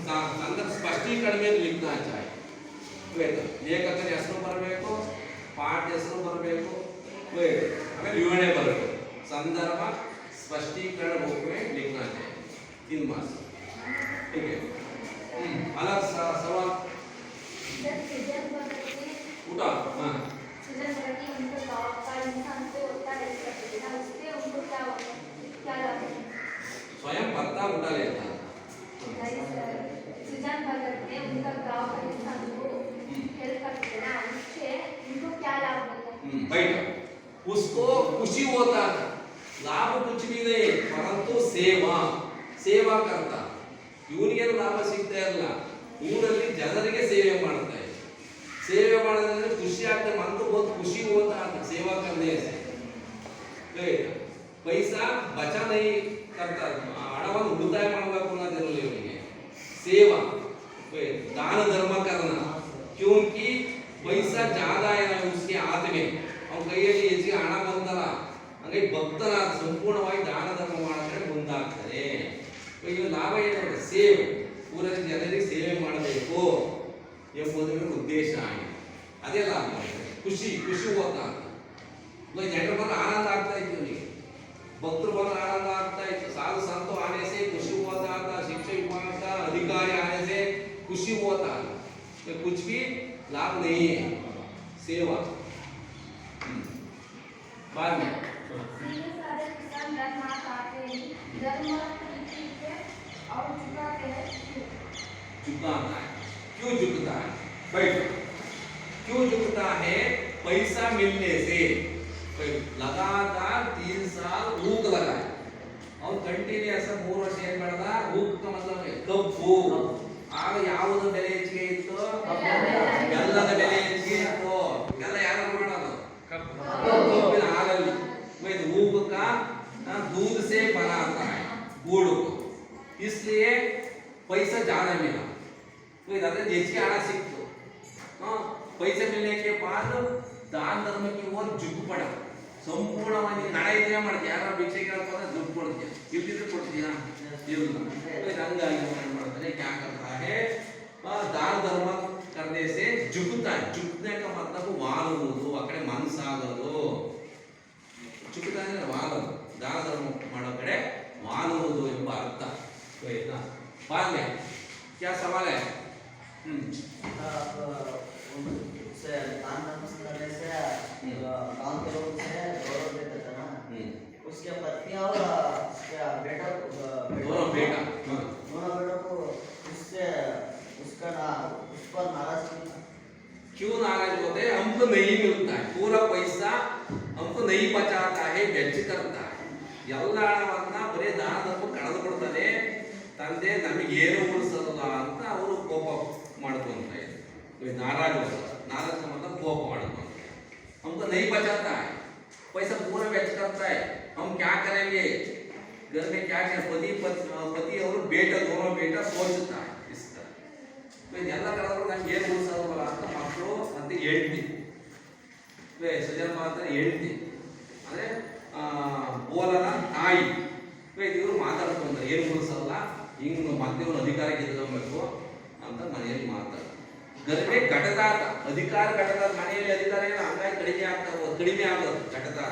S2: संदर्भ स्पष्टीकरण में लिखना चाहिए। लेखಕರ ಹೆಸರು ಬರಬೇಕು, ಪಾಠ ಹೆಸರು ಬರಬೇಕು, ಆಮೇಲೆ ವಿವರಣೆ ಬರಬೇಕು। संदर्भ स्पष्टीकरण बुक में लिखना चाहिए, 3 मार्क्स, ठीक है। अलग सवाल उठा, हाँ स्वयं पत्ता उठा लेता है।
S3: सुजान भगत ने उनका गांव का इंसान को हेल्प करते ना, उससे उनको क्या लाभ होता है?
S1: बैठ, उसको खुशी होता था, लाभ कुछ भी नहीं, परंतु सेवा सेवा करता, ಯೂನಿಯನ್ ಲಾಭ ಸಿಗ್ತಾ ಇರಲ್ಲ, ಊರಲ್ಲಿ ಜನರಿಗೆ ಸೇವೆ ಮಾಡ್ತಾ ಇದೆ, ಸೇವೆ ಮಾಡೋದ್ರಿಂದ ಖುಷಿ ಆಗ್ತದೆ, मन को बहुत खुशी होता है सेवा करने से। पैसा बचा नहीं करता, ಹಣವನ್ನು ಉಳಿತಾಯ ಮಾಡಬೇಕು ಅನ್ನೋದಿರಲಿಲ್ಲ ಇವನಿಗೆ, सेवा दान धर्म करना, क्योंकि पैसा ज्यादा है उसके हाथ में, ಅವನ ಕೈಯಲ್ಲಿ ಹೆಚ್ಚಿಗೆ ಹಣ ಬಂತಲ್ಲ, ಹಂಗಾಗಿ ಭಕ್ತನ ಸಂಪೂರ್ಣವಾಗಿ ದಾನ ಧರ್ಮ ಮಾಡೋದ್ರೆ ಮುಂದಾಗ್ತದೆ। ಈಗ ಲಾಭ ಏನು, ಸೇವೆ, ಊರಲ್ಲಿ ಜನರಿಗೆ ಸೇವೆ ಮಾಡಬೇಕು ಎಂಬುದರ ಉದ್ದೇಶ ಆಗಿದೆ, ಅದೇ ಲಾಭ, ಖುಷಿ ಹೋಗ್ತಾ ಜನರು ಬಂದು ಆನಂದ ಆಗ್ತಾ ಇತ್ತು, ಇವನಿಗೆ भक्तों पर आनंद आता है, साधु संतों आने से खुशी होता था, शिक्षक विभाग का अधिकारी आने से खुशी होता है, तो कुछ भी लाभ नहीं है, सेवा। बाद में झुकाता है, क्यों झुकता है, बैठ, क्यों झुकता है? पैसा मिलने से लगातार 3 साल ऊक लगाए और कंटिन्यूस 3 ವರ್ಷ ಏನು ಮಾಡಿದ, ऊक का मतलब ಕಬ್ಬು, ಆಗ ಯಾವುದು ಬೆಲೆ ಹೆಚ್ಚಿಗೆ ಇತ್ತು, ಎಲ್ಲದ ಬೆಲೆ ಹೆಚ್ಚಿಗೆ ಇತ್ತು, ಎಲ್ಲ ಯಾರು ಮಾಡೋದು, ಕಬ್ಬಿನ ಹಾಲಲ್ಲಿ ऊक का दूध से बना आता है गुड़ को, इसलिए पैसा ज्यादा मिला, तो इधर ಹೆಚ್ಚಿಗೆ ಹಣ ಸಿಕ್ತು, पैसे मिलने के बाद दान धर्म की ओर झुक पड़ा, ಸಂಪೂರ್ಣವಾಗಿ ನಡ ಇದ್ರೆ ಮಾಡ್ತೀಯ, ಯಾರು ಭಿಕ್ಷೆ ಕೇಳಕ್ಕೆ ಹೋದ್ರೆ ದುಡ್ಡು ಕೊಡ್ತೀಯ, ಇಲ್ದಿದ್ರೆ ಕೊಡ್ತೀಯಾ, ಇಲ್ಲ, ಹಂಗಾಗಿ ಏನು ಮಾಡ್ತಾನೆ, क्या करता है, दान धर्म करने से झुकता है, झुकने का मतलब ವಾಲುವುದು, ಆ ಕಡೆ ಮನಸ್ಸಾಗೋದು, झुकता है ವಾಲುವುದು, दान धर्म ಮಾಡೋ ಕಡೆ ವಾಲುವುದು ಎಂಬ ಅರ್ಥ, ಆಯ್ತಾ? बाद में क्या सवाल है?
S4: से दान करने से गांव के लोग से गौरव देते थे ना, उसके पत्नी और उसके बेटा
S1: दोनों बेटा
S4: दोनों बेटों को उससे उसका उस पर नाराज क्यों?
S1: क्यों नाराज होते हैं? हमको नहीं मिलता है, पूरा पैसा हमको नहीं बचाता है, ವೆಚ್ಚ करता है. ಎಲ್ಲ ಹಣವನ್ನ ಬರೀ ದಾನದಪ್ಪ ಕಳೆದು ಕೊಡ್ತಾನೆ, ತಂದೆ ನಮಗೆ ಏನು ಉಳಿಸಲ್ಲ ಅಂತ ಅವರು ಕೋಪ ಮಾಡ್ಕೊಂತಾರೆ. नाराज होता है, नाराज का मतलब कोप मारना. हमको नहीं बचाता है, पैसा पूरा वेस्ट करता है, हम क्या करेंगे? घर में क्या क्या पति और बेटा दोनों बेटा सोचता है इस तरह. ಎಲ್ಲ ಕಡೆಗಳು ನಮ್ಗೆ ಏನು ಉಳಿಸೋಲ್ಲ ಅಂತ ಮಕ್ಕಳು ಅಂತ ಹೇಳ್ತಿ. ಸಜನ ಮಾತ್ರ ಹೇಳ್ತಿ ಅಂದ್ರೆ ಬೋಲನ ತಾಯಿ ಇವರು ಮಾತಾಡ್ಕೊಂಡ್ರೆ ಏನು ಉಳಿಸಲ್ಲ, ಹಿಂಗೆ ಮತ್ತೆ ಒಂದು ಅಧಿಕಾರಕ್ಕೆ ಇದ್ಕೋಬೇಕು ಅಂತ ಮನೆಯಲ್ಲಿ ಮಾತಾಡ್ತಾರೆ. घर में घटता अधिकार घटता ಮನೆಯಲ್ಲಿ ಅಧಿಕಾರ ಏನು ಹಂಗಾಗಿ ಕಡಿಮೆ ಆಗೋದು घटता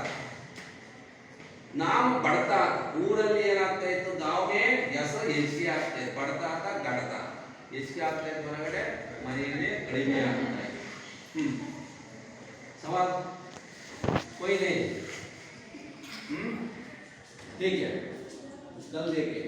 S1: नाम बढ़ता. ಊರಲ್ಲಿ ಏನಾಗ್ತಾ ಇತ್ತು, गांव में ಹೆಸರು ಹೆಚ್ಚಿಗೆ ಆಗ್ತಾ ಇತ್ತು, बढ़ता था घटता ಹೆಚ್ಚಿಗೆ ಆಗ್ತಾ ಇತ್ತು, ಹೊರಗಡೆ ಮನೆಯಲ್ಲಿ ಕಡಿಮೆ ಆಗ್ತಾ ಇತ್ತು. सवाल कोई नहीं? ठीक है, कल देखें.